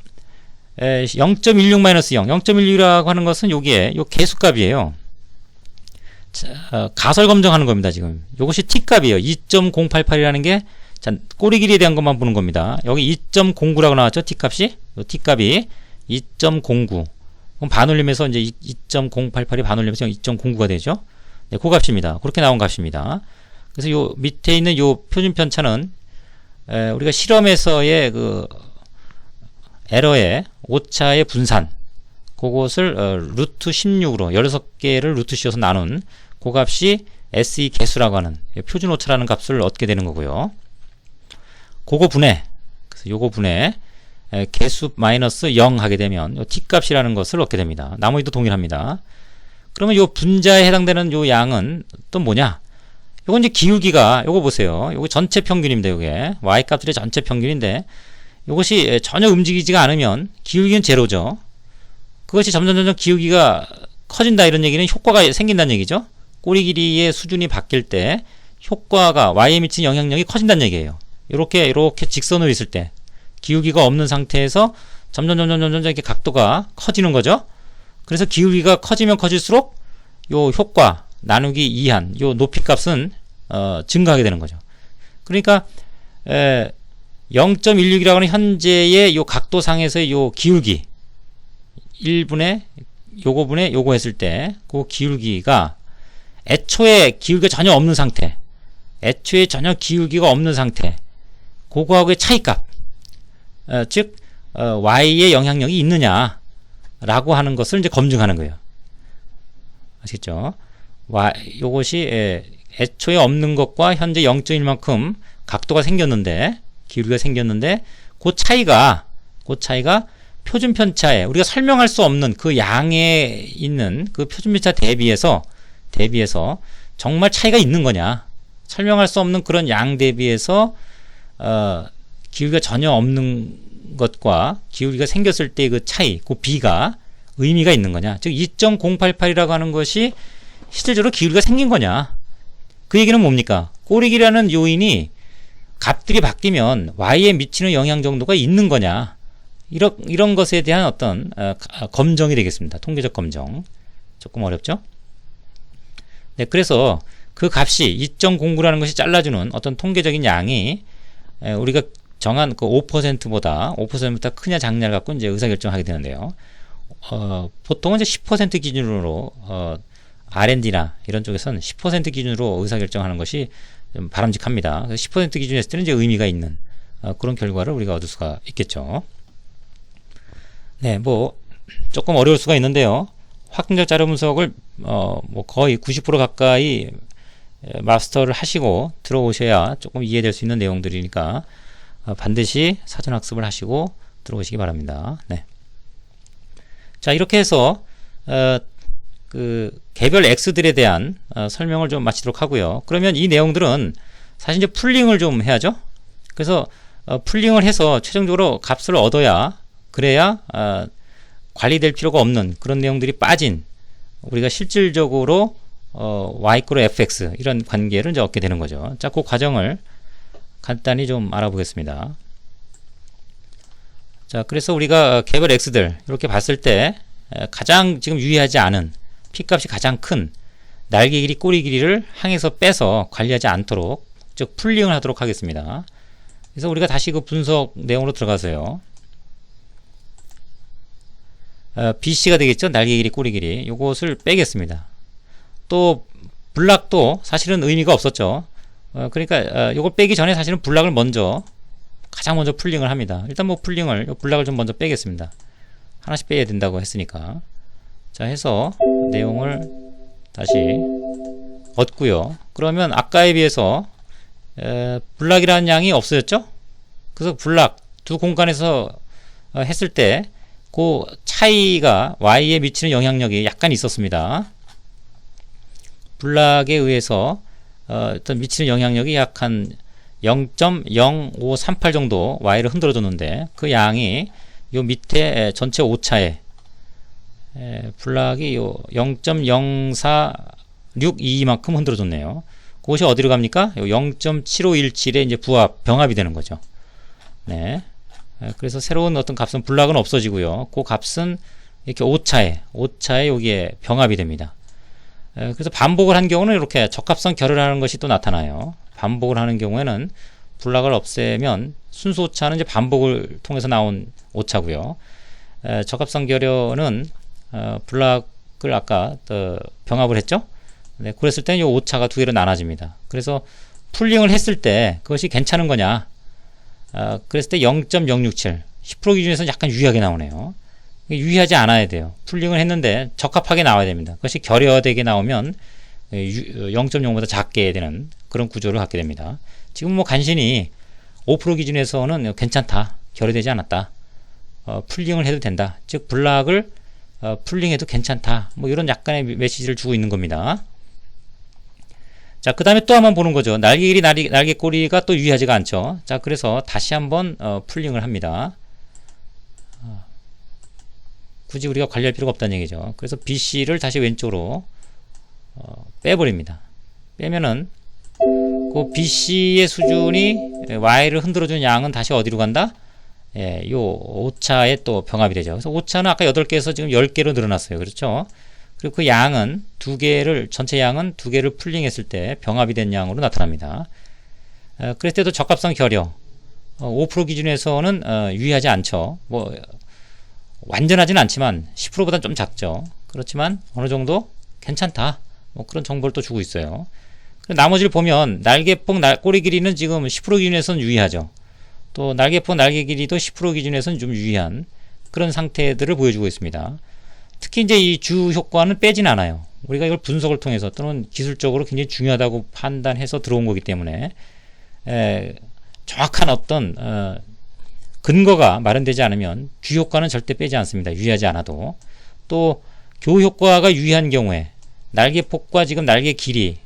0.16-0, 0.16이라고 하는 것은 여기에 요 개수값이에요. 자, 가설 검증하는 겁니다. 지금 이것이 t값이에요. 2.088이라는 게 자, 꼬리 길이에 대한 것만 보는 겁니다. 여기 2.09라고 나왔죠. t값이 요 t값이 2.09. 그럼 반올림해서 이제 2.088이 반올림해서 2.09가 되죠. 네, 그 값입니다. 그렇게 나온 값입니다. 그래서 요 밑에 있는 요 표준 편차는 우리가 실험에서의 그 에러의 오차의 분산, 그것을 루트 16으로 16개를 루트 씌워서 나눈 그 값이 SE 개수라고 하는 표준 오차라는 값을 얻게 되는 거고요. 그거 분해, 그래서 요거 분해 개수 마이너스 0 하게 되면 요 t값이라는 것을 얻게 됩니다. 나머지도 동일합니다. 그러면 요 분자에 해당되는 요 양은 또 뭐냐? 요건 이제 기울기가, 요거 보세요. 요거 전체 평균입니다. 요게 y값들의 전체 평균인데 요것이 전혀 움직이지가 않으면 기울기는 제로죠. 그것이 점점 기울기가 커진다 이런 얘기는 효과가 생긴다는 얘기죠. 꼬리 길이의 수준이 바뀔 때 효과가 y에 미치는 영향력이 커진다는 얘기예요. 이렇게 직선으로 있을 때 기울기가 없는 상태에서 점점 이렇게 각도가 커지는 거죠. 그래서 기울기가 커지면 커질수록 요 효과 나누기 2한 요 높이 값은 증가하게 되는 거죠. 그러니까 0.16이라고 하는 현재의 요 각도상에서의 요 기울기 1분의 요거 분의 요거 했을 때 그 기울기가 애초에 기울기가 전혀 없는 상태, 애초에 전혀 기울기가 없는 상태, 그거하고의 차이값, 즉 y의 영향력이 있느냐 라고 하는 것을 이제 검증하는 거예요. 아시겠죠? 요것이 애초에 없는 것과 현재 0.1만큼 각도가 생겼는데, 기울기가 생겼는데 그 차이가 표준 편차에 우리가 설명할 수 없는 그 양에 있는 그 표준 편차 대비해서 정말 차이가 있는 거냐, 설명할 수 없는 그런 양 대비해서 기울기가 전혀 없는 것과 기울기가 생겼을 때 그 차이, 그 B가 의미가 있는 거냐. 즉 2.088이라고 하는 것이 실질적으로 기울기가 생긴 거냐. 그 얘기는 뭡니까? 꼬리기라는 요인이 값들이 바뀌면 Y에 미치는 영향 정도가 있는 거냐. 이런 것에 대한 어떤 검정이 되겠습니다. 통계적 검정. 조금 어렵죠? 네, 그래서 그 값이 2.09라는 것이 잘라주는 어떤 통계적인 양이 우리가 정한 그 5%보다 크냐 작냐를 갖고 이제 의사결정하게 되는데요. 보통은 이제 10% 기준으로 R&D나 이런 쪽에서는 10% 기준으로 의사결정하는 것이 좀 바람직합니다. 10% 기준에 했을 때는 이제 의미가 있는 그런 결과를 우리가 얻을 수가 있겠죠. 네, 뭐 조금 어려울 수가 있는데요. 확증적 자료 분석을 뭐 거의 90% 가까이 마스터를 하시고 들어오셔야 조금 이해될 수 있는 내용들이니까 반드시 사전 학습을 하시고 들어오시기 바랍니다. 네. 자, 이렇게 해서 그 개별 X들에 대한 설명을 좀 마치도록 하고요. 그러면 이 내용들은 사실 이제 풀링을 좀 해야죠. 그래서 풀링을 해서 최종적으로 값을 얻어야 그래야 관리될 필요가 없는 그런 내용들이 빠진 우리가 실질적으로 y = fx 이런 관계를 이제 얻게 되는 거죠. 자, 그 과정을 간단히 좀 알아보겠습니다. 자, 그래서 우리가 개별 x들 이렇게 봤을 때 가장 지금 유의하지 않은 P값이 가장 큰 날개 길이, 꼬리 길이를 항에서 빼서 관리하지 않도록, 즉 풀링을 하도록 하겠습니다. 그래서 우리가 다시 그 분석 내용으로 들어가서요. BC가 되겠죠. 날개 길이, 꼬리 길이. 요것을 빼겠습니다. 또 블락도 사실은 의미가 없었죠. 그러니까 요걸 빼기 전에 사실은 블락을 가장 먼저 풀링을 합니다. 일단 뭐 블락을 좀 먼저 빼겠습니다. 하나씩 빼야 된다고 했으니까. 자, 해서 내용을 다시 얻고요. 그러면 아까에 비해서 블락이라는 양이 없어졌죠? 그래서 블락 두 공간에서 했을 때 그 차이가 Y에 미치는 영향력이 약간 있었습니다. 블락에 의해서 어떤 미치는 영향력이 약 한 0.0538 정도 Y를 흔들어 줬는데 그 양이 요 밑에 전체 오차에 블락이 요 0.0462만큼 흔들어 줬네요. 그것이 어디로 갑니까? 요 0.7517에 이제 병합이 되는 거죠. 네. 그래서 새로운 어떤 값은 블락은 없어지고요. 그 값은 이렇게 오차에 여기에 병합이 됩니다. 그래서 반복을 한 경우는 이렇게 적합성 결여라는 것이 또 나타나요. 반복을 하는 경우에는 블락을 없애면 순수 오차는 이제 반복을 통해서 나온 오차고요. 적합성 결여는 블락을 아까 병합을 했죠. 네, 그랬을 때는 이 오차가 두 개로 나눠집니다. 그래서 풀링을 했을 때 그것이 괜찮은 거냐? 그랬을 때 0.067, 10% 기준에서는 약간 유의하게 나오네요. 유의하지 않아야 돼요. 풀링을 했는데 적합하게 나와야 됩니다. 그것이 결여되게 나오면 0.0보다 작게 되는 그런 구조를 갖게 됩니다. 지금 뭐 간신히 5% 기준에서는 괜찮다, 결여되지 않았다, 풀링을 해도 된다, 즉 블락을 풀링해도 괜찮다, 뭐 이런 약간의 메시지를 주고 있는 겁니다. 자, 그 다음에 또 한번 보는 거죠. 날개 길이, 날개 꼬리가 또 유의하지가 않죠. 자, 그래서 다시 한번 풀링을 합니다. 굳이 우리가 관리할 필요가 없다는 얘기죠. 그래서 BC를 다시 왼쪽으로 빼버립니다. 빼면은 그 BC의 수준이 Y를 흔들어주는 양은 다시 어디로 간다? 요 오차에 또 병합이 되죠. 그래서 오차는 아까 8개에서 지금 10개로 늘어났어요. 그렇죠? 그리고 그 양은 전체 양은 2개를 풀링했을 때 병합이 된 양으로 나타납니다. 그랬을 때도 적합성 결여 5% 기준에서는 유의하지 않죠. 뭐 완전하지는 않지만 10%보다는 좀 작죠. 그렇지만 어느 정도 괜찮다, 뭐 그런 정보를 또 주고 있어요. 나머지를 보면 날개폭, 꼬리 길이는 지금 10% 기준에서는 유의하죠. 또 날개폭, 날개 길이도 10% 기준에서는 좀 유의한 그런 상태들을 보여주고 있습니다. 특히 이제 이 주 효과는 빼진 않아요. 우리가 이걸 분석을 통해서 또는 기술적으로 굉장히 중요하다고 판단해서 들어온 거기 때문에 정확한 어떤 근거가 마련되지 않으면 주 효과는 절대 빼지 않습니다. 유의하지 않아도. 또 교 효과가 유의한 경우에 날개폭과 지금 날개 길이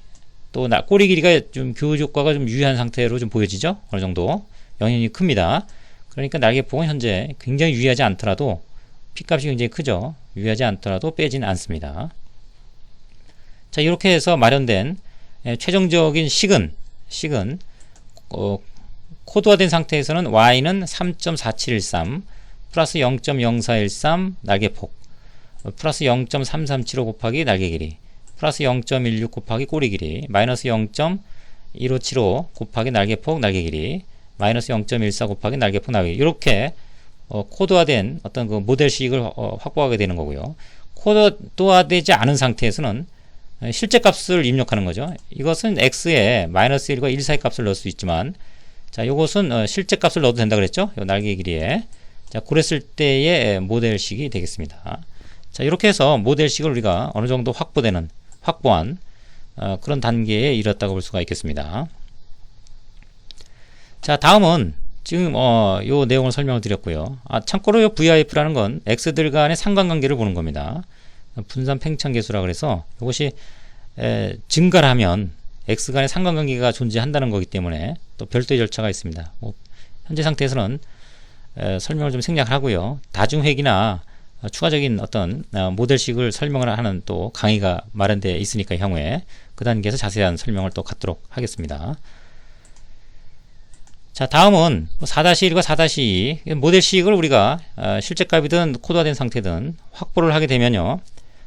또 꼬리 길이가 좀 교 효과가 좀 유의한 상태로 좀 보여지죠. 어느 정도 영향이 큽니다. 그러니까 날개폭은 현재 굉장히 유의하지 않더라도 P값이 굉장히 크죠. 유의하지 않더라도 빼지는 않습니다. 자, 이렇게 해서 마련된 최종적인 식은 코드화된 상태에서는 y는 3.4713 플러스 0.0413 날개폭 플러스 0.3375 곱하기 날개 길이 플러스 0.16 곱하기 꼬리 길이 마이너스 0.1575 곱하기 날개폭 날개 길이 마이너스 0.14 곱하기 날개폭 날개 길이 이렇게 코드화된 어떤 그 모델식을 확보하게 되는 거고요. 코드화되지 않은 상태에서는 실제 값을 입력하는 거죠. 이것은 x에 마이너스 1과 1 사이 값을 넣을 수 있지만 자, 요것은 실제 값을 넣어도 된다 그랬죠? 요 날개 길이에. 자, 그랬을 때의 모델식이 되겠습니다. 자, 이렇게 해서 모델식을 우리가 어느 정도 확보한 그런 단계에 이르렀다고 볼 수가 있겠습니다. 자, 다음은 지금 요 내용을 설명을 드렸고요. 참고로 요 VIF라는 건 x들 간의 상관관계를 보는 겁니다. 분산 팽창계수라 그래서 이것이 증가를 하면 x 간의 상관관계가 존재한다는 거기 때문에 또 별도의 절차가 있습니다. 현재 상태에서는 설명을 좀 생략하고요. 다중회귀나 추가적인 어떤 모델식을 설명을 하는 또 강의가 마련되어 있으니까 향후에 그 단계에서 자세한 설명을 또 갖도록 하겠습니다. 자, 다음은 4-1과 4-2 모델식을 우리가 실제 값이든 코드화된 상태든 확보를 하게 되면요.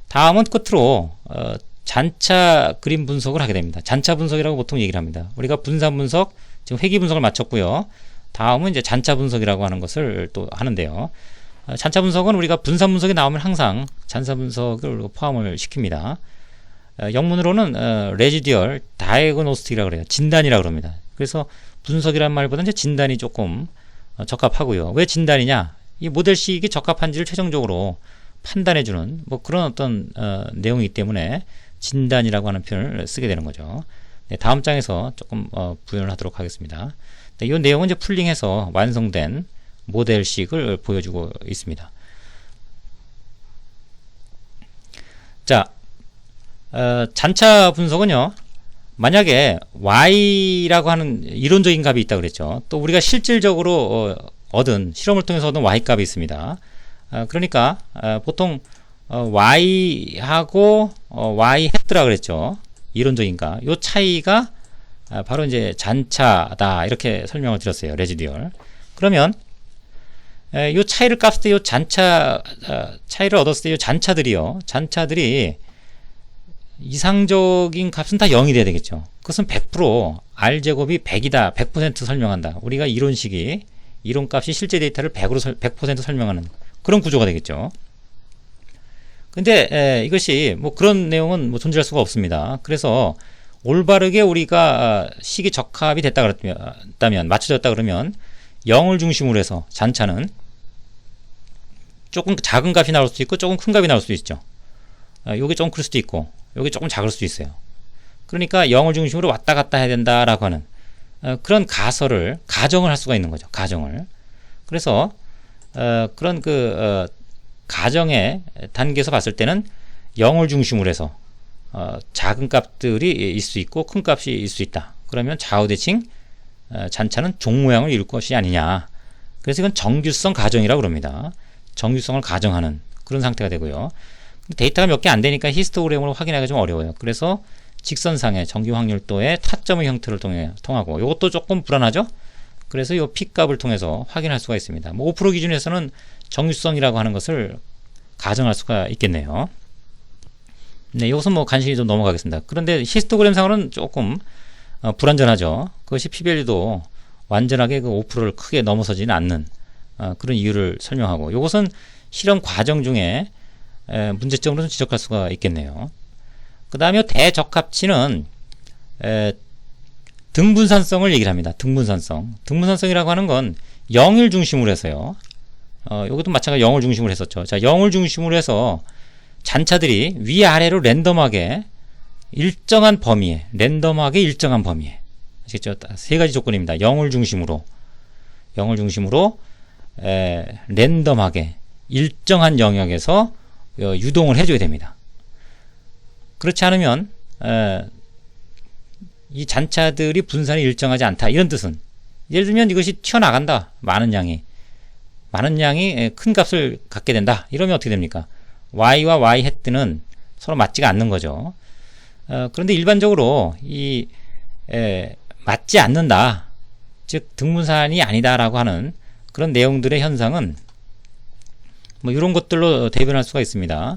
다음은 끝으로 잔차 그림 분석을 하게 됩니다. 잔차 분석이라고 보통 얘기를 합니다. 우리가 분산 분석, 지금 회귀 분석을 마쳤고요. 다음은 이제 잔차 분석이라고 하는 것을 또 하는데요. 잔차 분석은 우리가 분산 분석이 나오면 항상 잔차 분석을 포함을 시킵니다. 영문으로는 residual diagnostic이라고 그래요. 진단이라고 그럽니다. 그래서 분석이란 말보다는 이제 진단이 조금 적합하고요. 왜 진단이냐? 이 모델식이 적합한지를 최종적으로 판단해주는 뭐 그런 어떤 내용이기 때문에 진단이라고 하는 표현을 쓰게 되는 거죠. 네, 다음 장에서 조금 부연을 하도록 하겠습니다. 네, 이 내용은 이제 풀링해서 완성된 모델식을 보여주고 있습니다. 자, 잔차 분석은요. 만약에 y라고 하는 이론적인 값이 있다고 그랬죠. 또 우리가 실질적으로 실험을 통해서 얻은 y값이 있습니다. 그러니까 보통 y하고 y 헤드라 그랬죠. 이론적인 값. 요 차이가 바로 이제 잔차다 이렇게 설명을 드렸어요. 레지듀얼. 그러면 요 차이를 값을 때 요 잔차 차이를 얻었을 때 요 잔차들이 이상적인 값은 다 0이 돼야 되겠죠. 그것은 100% R제곱이 100이다. 100% 설명한다. 우리가 이론값이 실제 데이터를 100% 설명하는 그런 구조가 되겠죠. 근데 이것이 뭐 그런 내용은 뭐 존재할 수가 없습니다. 그래서 올바르게 우리가 식이 적합이 됐다 그랬다면 맞춰졌다 그러면 0을 중심으로 해서 잔차는 조금 작은 값이 나올 수도 있고 조금 큰 값이 나올 수도 있죠. 요게 조금 클 수도 있고 요게 조금 작을 수도 있어요. 그러니까 0을 중심으로 왔다 갔다 해야 된다라고 하는 그런 가정을 할 수가 있는 거죠. 가정을. 그래서 그런 가정의 단계에서 봤을 때는 0을 중심으로 해서 작은 값들이 있을 수 있고 큰 값이 있을 수 있다. 그러면 좌우대칭 잔차는 종 모양을 이룰 것이 아니냐. 그래서 이건 정규성 가정이라고 그럽니다. 정규성을 가정하는 그런 상태가 되고요. 데이터가 몇 개 안 되니까 히스토그램으로 확인하기가 좀 어려워요. 그래서 직선상의 정규 확률도의 타점의 형태를 통하고 이것도 조금 불안하죠. 그래서 이 P값을 통해서 확인할 수가 있습니다. 뭐 5% 기준에서는 정규성이라고 하는 것을 가정할 수가 있겠네요. 네, 이것은 뭐 간신히 좀 넘어가겠습니다. 그런데 히스토그램상으로는 조금 불완전하죠. 그것이 P밸류도 완전하게 그 5%를 크게 넘어서지는 않는 그런 이유를 설명하고 이것은 실험 과정 중에 문제점으로 좀 지적할 수가 있겠네요. 그 다음에 대적합치는 등분산성을 얘기를 합니다. 등분산성이라고 하는 건 0을 중심으로 해서요. 이것도 마찬가지로 0을 중심으로 했었죠. 자, 0을 중심으로 해서 잔차들이 위아래로 랜덤하게 일정한 범위에 아시겠죠? 세 가지 조건입니다. 0을 중심으로 랜덤하게 일정한 영역에서 유동을 해줘야 됩니다. 그렇지 않으면 이 잔차들이 분산이 일정하지 않다 이런 뜻은 예를 들면 이것이 튀어나간다. 많은 양이 큰 값을 갖게 된다. 이러면 어떻게 됩니까? y와 y 헤드는 서로 맞지가 않는 거죠. 그런데 일반적으로 맞지 않는다. 즉 등분산이 아니다라고 하는 그런 내용들의 현상은 뭐 이런 것들로 대변할 수가 있습니다.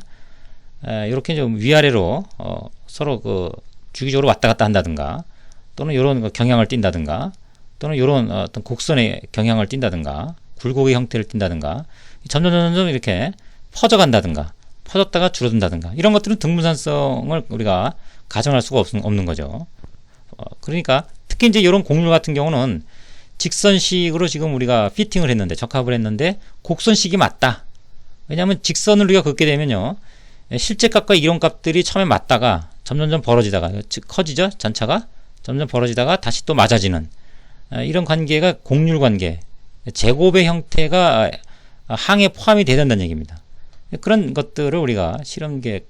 이렇게 좀 위아래로 서로 그 주기적으로 왔다 갔다 한다든가, 또는 이런 경향을 띈다든가, 또는 이런 어떤 곡선의 경향을 띈다든가, 굴곡의 형태를 띈다든가, 점점 이렇게 퍼져간다든가, 퍼졌다가 줄어든다든가, 이런 것들은 등분산성을 우리가 가정할 수가 없는 거죠. 그러니까 특히 이제 이런 곡률 같은 경우는 직선식으로 지금 우리가 피팅을 했는데, 적합을 했는데 곡선식이 맞다. 왜냐하면 직선을 우리가 긋게 되면요, 실제 값과 이론 값들이 처음에 맞다가 점점 벌어지다가 커지죠. 잔차가 점점 벌어지다가 다시 또 맞아지는 이런 관계가 곡률 관계, 제곱의 형태가 항에 포함이 돼야 된다는 얘기입니다. 그런 것들을 우리가 실험 계획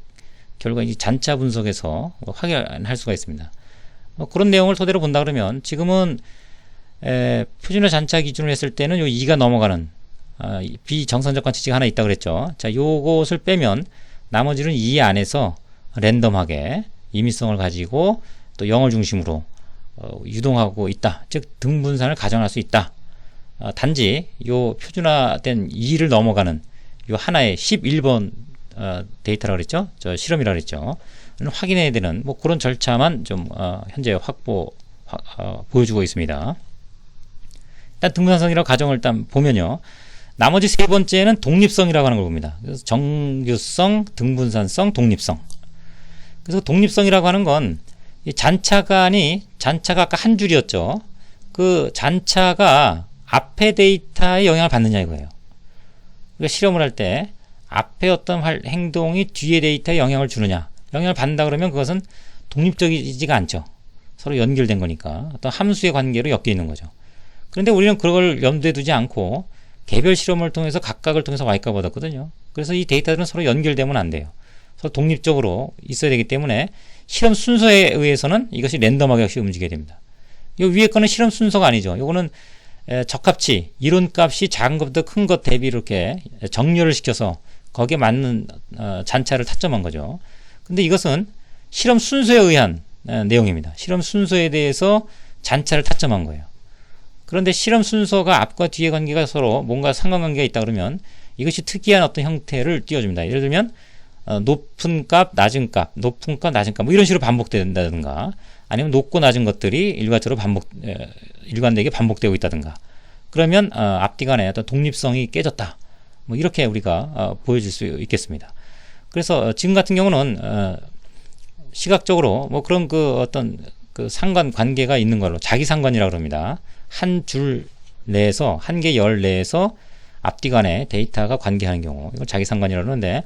결과 이 잔차 분석에서 확인할 수가 있습니다. 그런 내용을 토대로 본다 그러면 지금은 표준화 잔차 기준으로 했을 때는 요 2가 넘어가는 비정상적 관측지가 하나 있다 그랬죠. 자, 요것을 빼면 나머지는 2 안에서 랜덤하게 임의성을 가지고 또 0을 중심으로 유동하고 있다. 즉 등분산을 가정할 수 있다. 단지 요 표준화된 2를 넘어가는 요 하나의 11번 데이터라 그랬죠. 저 실험이라 그랬죠. 확인해야 되는 뭐 그런 절차만 좀 현재 보여주고 있습니다. 일단 등분산성이라고 가정을 일단 보면요. 나머지 세 번째는 독립성이라고 하는 걸 봅니다. 그래서 정규성, 등분산성, 독립성. 그래서 독립성이라고 하는 건 이 잔차가 아까 한 줄이었죠. 그 잔차가 앞에 데이터에 영향을 받느냐 이거예요. 그러니까 실험을 할 때 앞에 어떤 행동이 뒤에 데이터에 영향을 주느냐. 영향을 받는다 그러면 그것은 독립적이지가 않죠. 서로 연결된 거니까 어떤 함수의 관계로 엮여 있는 거죠. 그런데 우리는 그걸 염두에 두지 않고 개별 실험을 통해서 각각을 통해서 y값 얻었거든요. 그래서 이 데이터들은 서로 연결되면 안 돼요. 서로 독립적으로 있어야 되기 때문에 실험 순서에 의해서는 이것이 랜덤하게 역시 움직여야 됩니다. 이 위에 거는 실험 순서가 아니죠. 이거는 적합치, 이론값이 작은 것부터 큰 것 대비 이렇게 정렬을 시켜서 거기에 맞는 잔차를 타점한 거죠. 근데 이것은 실험 순서에 의한 내용입니다. 실험 순서에 대해서 잔차를 타점한 거예요. 그런데 실험 순서가 앞과 뒤의 관계가 서로 뭔가 상관관계가 있다 그러면 이것이 특이한 어떤 형태를 띄워줍니다. 예를 들면 높은 값, 낮은 값, 높은 값, 낮은 값 뭐 이런 식으로 반복된다든가, 아니면 높고 낮은 것들이 일관되게 반복되고 있다든가, 그러면 앞뒤 간의 어떤 독립성이 깨졌다. 뭐 이렇게 우리가 보여줄 수 있겠습니다. 그래서 지금 같은 경우는 시각적으로 뭐 그런 그 어떤 그 상관 관계가 있는 걸로 자기 상관이라고 합니다. 한 줄 내에서 한 개 열 내에서 앞뒤 간의 데이터가 관계하는 경우, 이걸 자기 상관이라고 하는데,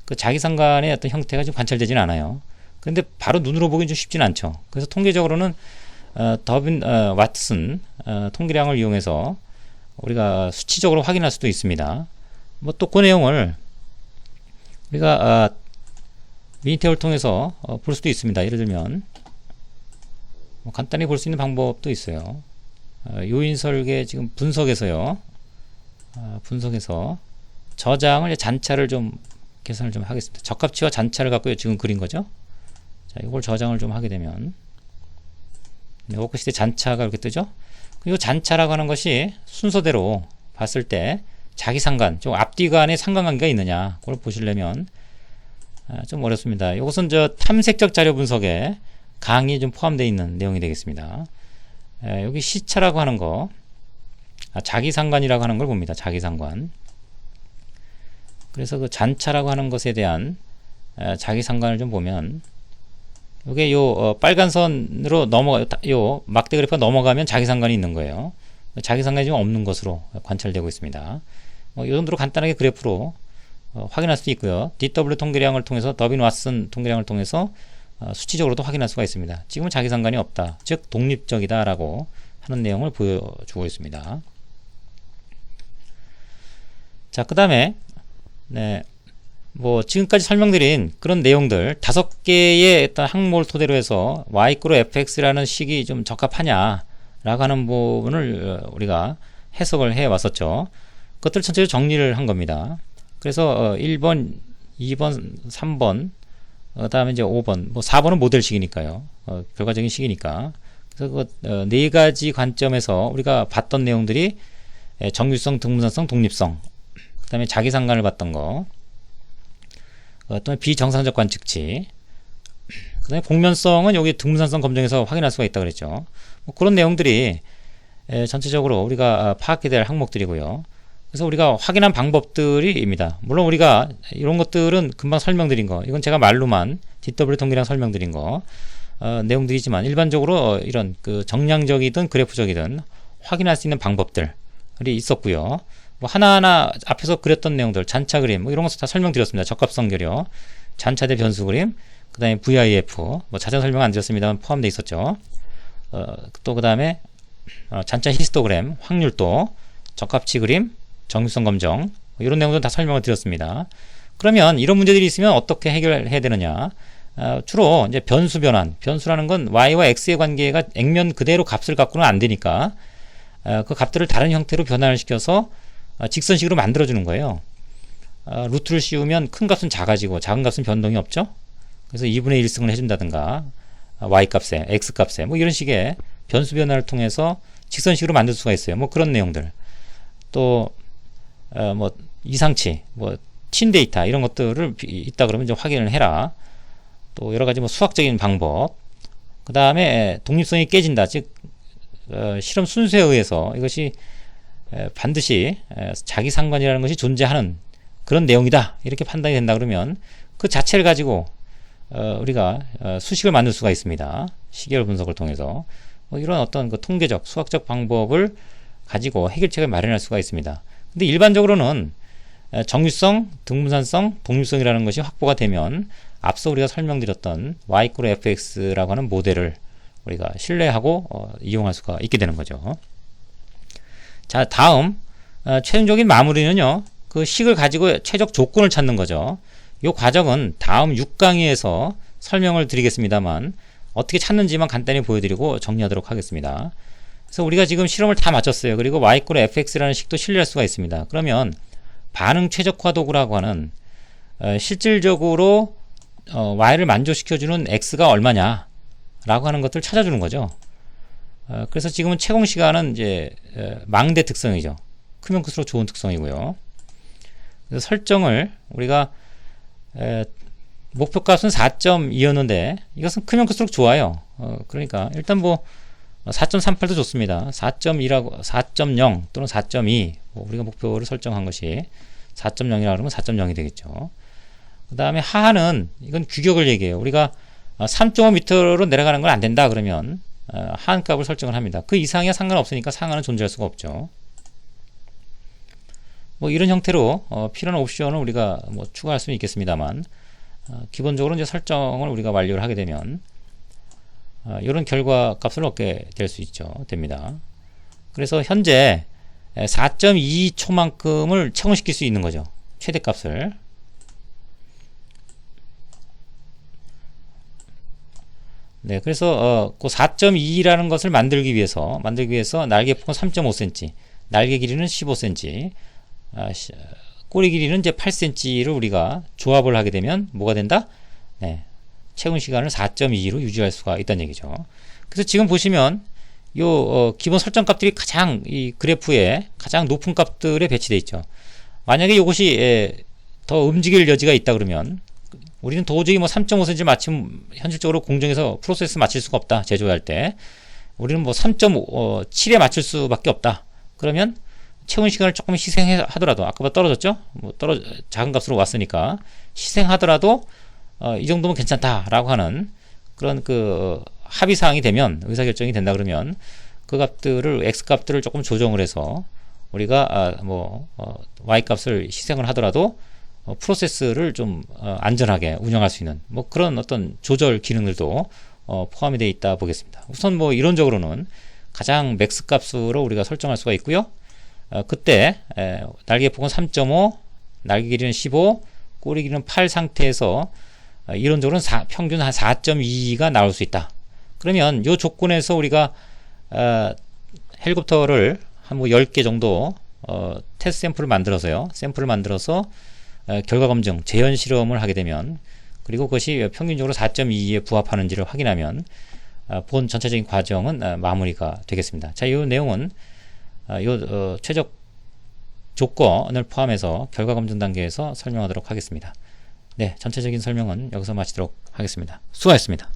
그 자기 상관의 어떤 형태가 지금 관찰되지는 않아요. 그런데 바로 눈으로 보기는 좀 쉽진 않죠. 그래서 통계적으로는 더빈 왓슨 통계량을 이용해서 우리가 수치적으로 확인할 수도 있습니다. 뭐 또 그 내용을 우리가 미니테이블을 통해서 볼 수도 있습니다. 예를 들면 뭐 간단히 볼 수 있는 방법도 있어요. 요인 설계 지금 분석에서요. 분석에서 저장을 잔차를 좀 계산을 좀 하겠습니다. 적합치와 잔차를 갖고 지금 그린 거죠. 자, 이걸 저장을 좀 하게 되면 워크시트에 잔차가 이렇게 뜨죠. 그리고 잔차라고 하는 것이 순서대로 봤을 때 자기 상관, 좀 앞뒤 간의 상관관계가 있느냐, 그걸 보시려면 좀 어렵습니다. 이것은 저 탐색적 자료 분석에 강의 좀 포함되어 있는 내용이 되겠습니다. 여기 시차라고 하는 거, 자기 상관이라고 하는 걸 봅니다. 자기 상관. 그래서 그 잔차라고 하는 것에 대한 자기 상관을 좀 보면, 요게 요 빨간 선으로 요 막대 그래프가 넘어가면 자기 상관이 있는 거예요. 자기 상관이 좀 없는 것으로 관찰되고 있습니다. 이 정도로 간단하게 그래프로 확인할 수도 있고요. DW 통계량을 통해서, 더빈 왓슨 통계량을 통해서 수치적으로도 확인할 수가 있습니다. 지금은 자기 상관이 없다, 즉 독립적이다 라고 하는 내용을 보여주고 있습니다. 자, 그 다음에 뭐 지금까지 설명드린 그런 내용들 5개의 어떤 항목을 토대로 해서 y 이퀄 fx라는 식이 좀 적합하냐, 라고 하는 부분을 우리가 해석을 해 왔었죠. 그것들 전체를 정리를 한 겁니다. 그래서 1번, 2번, 3번, 다음에 이제 5번, 뭐 4번은 모델식이니까요. 결과적인 식이니까. 그래서 그 네 가지 관점에서 우리가 봤던 내용들이 정규성, 등분산성, 독립성, 그 다음에 자기상관을 봤던 거, 또 비정상적 관측치, 그 다음에 복면성은 여기 등분산성 검정에서 확인할 수가 있다 그랬죠. 뭐 그런 내용들이 전체적으로 우리가 파악해야 될 항목들이고요. 그래서 우리가 확인한 방법들이입니다. 물론 우리가 이런 것들은 금방 설명드린 거, 이건 제가 말로만 DW 통계량 설명드린 거 내용들이지만, 일반적으로 이런 그 정량적이든 그래프적이든 확인할 수 있는 방법들이 있었고요. 뭐 하나하나 앞에서 그렸던 내용들, 잔차 그림, 뭐 이런 것도 다 설명드렸습니다. 적합성 계려, 잔차 대 변수 그림, 그 다음에 VIF, 뭐 자세한 설명 안 드렸습니다만 포함되어 있었죠. 또 그 다음에 잔차 히스토그램, 확률도, 적합치 그림, 정규성 검정, 뭐 이런 내용도 다 설명을 드렸습니다. 그러면 이런 문제들이 있으면 어떻게 해결해야 되느냐? 주로 이제 변수 변환, 변수라는 건 y와 x의 관계가 액면 그대로 값을 갖고는 안 되니까 그 값들을 다른 형태로 변환을 시켜서 직선식으로 만들어주는 거예요. 루트를 씌우면 큰 값은 작아지고 작은 값은 변동이 없죠. 그래서 2분의 1승을 해준다든가 y값에, x값에 뭐 이런 식의 변수 변환을 통해서 직선식으로 만들 수가 있어요. 뭐 그런 내용들. 또 뭐 이상치, 뭐 틴 데이터 이런 것들을 있다 그러면 좀 확인을 해라. 또 여러 가지 뭐 수학적인 방법. 그 다음에 독립성이 깨진다. 즉 실험 순수에 의해서 이것이 반드시 자기 상관이라는 것이 존재하는 그런 내용이다. 이렇게 판단이 된다 그러면 그 자체를 가지고 우리가 수식을 만들 수가 있습니다. 시계열 분석을 통해서 뭐 이런 어떤 그 통계적, 수학적 방법을 가지고 해결책을 마련할 수가 있습니다. 근데 일반적으로는 정규성, 등분산성, 독립성이라는 것이 확보가 되면 앞서 우리가 설명드렸던 y = fx라고 하는 모델을 우리가 신뢰하고 이용할 수가 있게 되는 거죠. 자, 다음 최종적인 마무리는요, 그 식을 가지고 최적 조건을 찾는 거죠. 이 과정은 다음 6강의에서 설명을 드리겠습니다만 어떻게 찾는지만 간단히 보여드리고 정리하도록 하겠습니다. 그래서 우리가 지금 실험을 다 마쳤어요. 그리고 y = fx라는 식도 신뢰할 수가 있습니다. 그러면 반응 최적화 도구라고 하는 실질적으로 y를 만족시켜주는 x가 얼마냐 라고 하는 것들을 찾아주는 거죠. 그래서 지금은 채공 시간은 이제 망대 특성이죠. 크면 클수록 좋은 특성이고요. 그래서 설정을 우리가 목표값은 4.2였는데 이것은 크면 클수록 좋아요. 그러니까 일단 뭐 4.38도 좋습니다. 4.2라고 4.0 또는 4.2 뭐 우리가 목표를 설정한 것이 4.0이라 그러면 4.0이 되겠죠. 그 다음에 하한은 이건 규격을 얘기해요. 우리가 3.5m로 내려가는 건 안 된다 그러면 하한 값을 설정을 합니다. 그 이상이야 상관없으니까 상한은 존재할 수가 없죠. 뭐 이런 형태로 필요한 옵션을 우리가 뭐 추가할 수는 있겠습니다만 기본적으로 이제 설정을 우리가 완료를 하게 되면 이런 결과 값을 얻게 될 수 있죠. 됩니다. 그래서 현재 4.2초만큼을 채용시킬 수 있는 거죠. 최대값을. 네, 그래서 그 4.2라는 것을 만들기 위해서 날개 폭은 3.5cm, 날개 길이는 15cm, 꼬리 길이는 이제 8cm를 우리가 조합을 하게 되면 뭐가 된다? 네, 채운 시간을 4.2로 유지할 수가 있다는 얘기죠. 그래서 지금 보시면 요 기본 설정 값들이 가장 이 그래프에 가장 높은 값들에 배치되어 있죠. 만약에 이것이 더 움직일 여지가 있다 그러면 우리는 도저히 뭐 3.5cm 맞춤 현실적으로 공정에서 프로세스 맞출 수가 없다. 제조할 때 우리는 뭐 3.7에 맞출 수밖에 없다. 그러면 채운 시간을 조금 희생하더라도 아까보다 떨어졌죠? 뭐 작은 값으로 왔으니까 희생하더라도 이 정도면 괜찮다라고 하는 그런 그 합의 사항이 되면 의사결정이 된다 그러면 그 값들을 x 값들을 조금 조정을 해서 우리가 y 값을 희생을 하더라도 프로세스를 좀 안전하게 운영할 수 있는 뭐 그런 어떤 조절 기능들도 포함이 되어 있다 보겠습니다. 우선 뭐 이론적으로는 가장 맥스 값으로 우리가 설정할 수가 있고요. 그때 날개 폭은 3.5, 날개 길이는 15, 꼬리 길이는 8 상태에서 이론적으로는 평균 한 4.2가 나올 수 있다. 그러면 이 조건에서 우리가 헬리콥터를 한 뭐 10개 정도 테스트 샘플을 만들어서요. 결과 검증, 재현 실험을 하게 되면, 그리고 그것이 평균적으로 4.22에 부합하는지를 확인하면 본 전체적인 과정은 마무리가 되겠습니다. 자, 이 내용은 최적 조건을 포함해서 결과 검증 단계에서 설명하도록 하겠습니다. 네, 전체적인 설명은 여기서 마치도록 하겠습니다. 수고하셨습니다.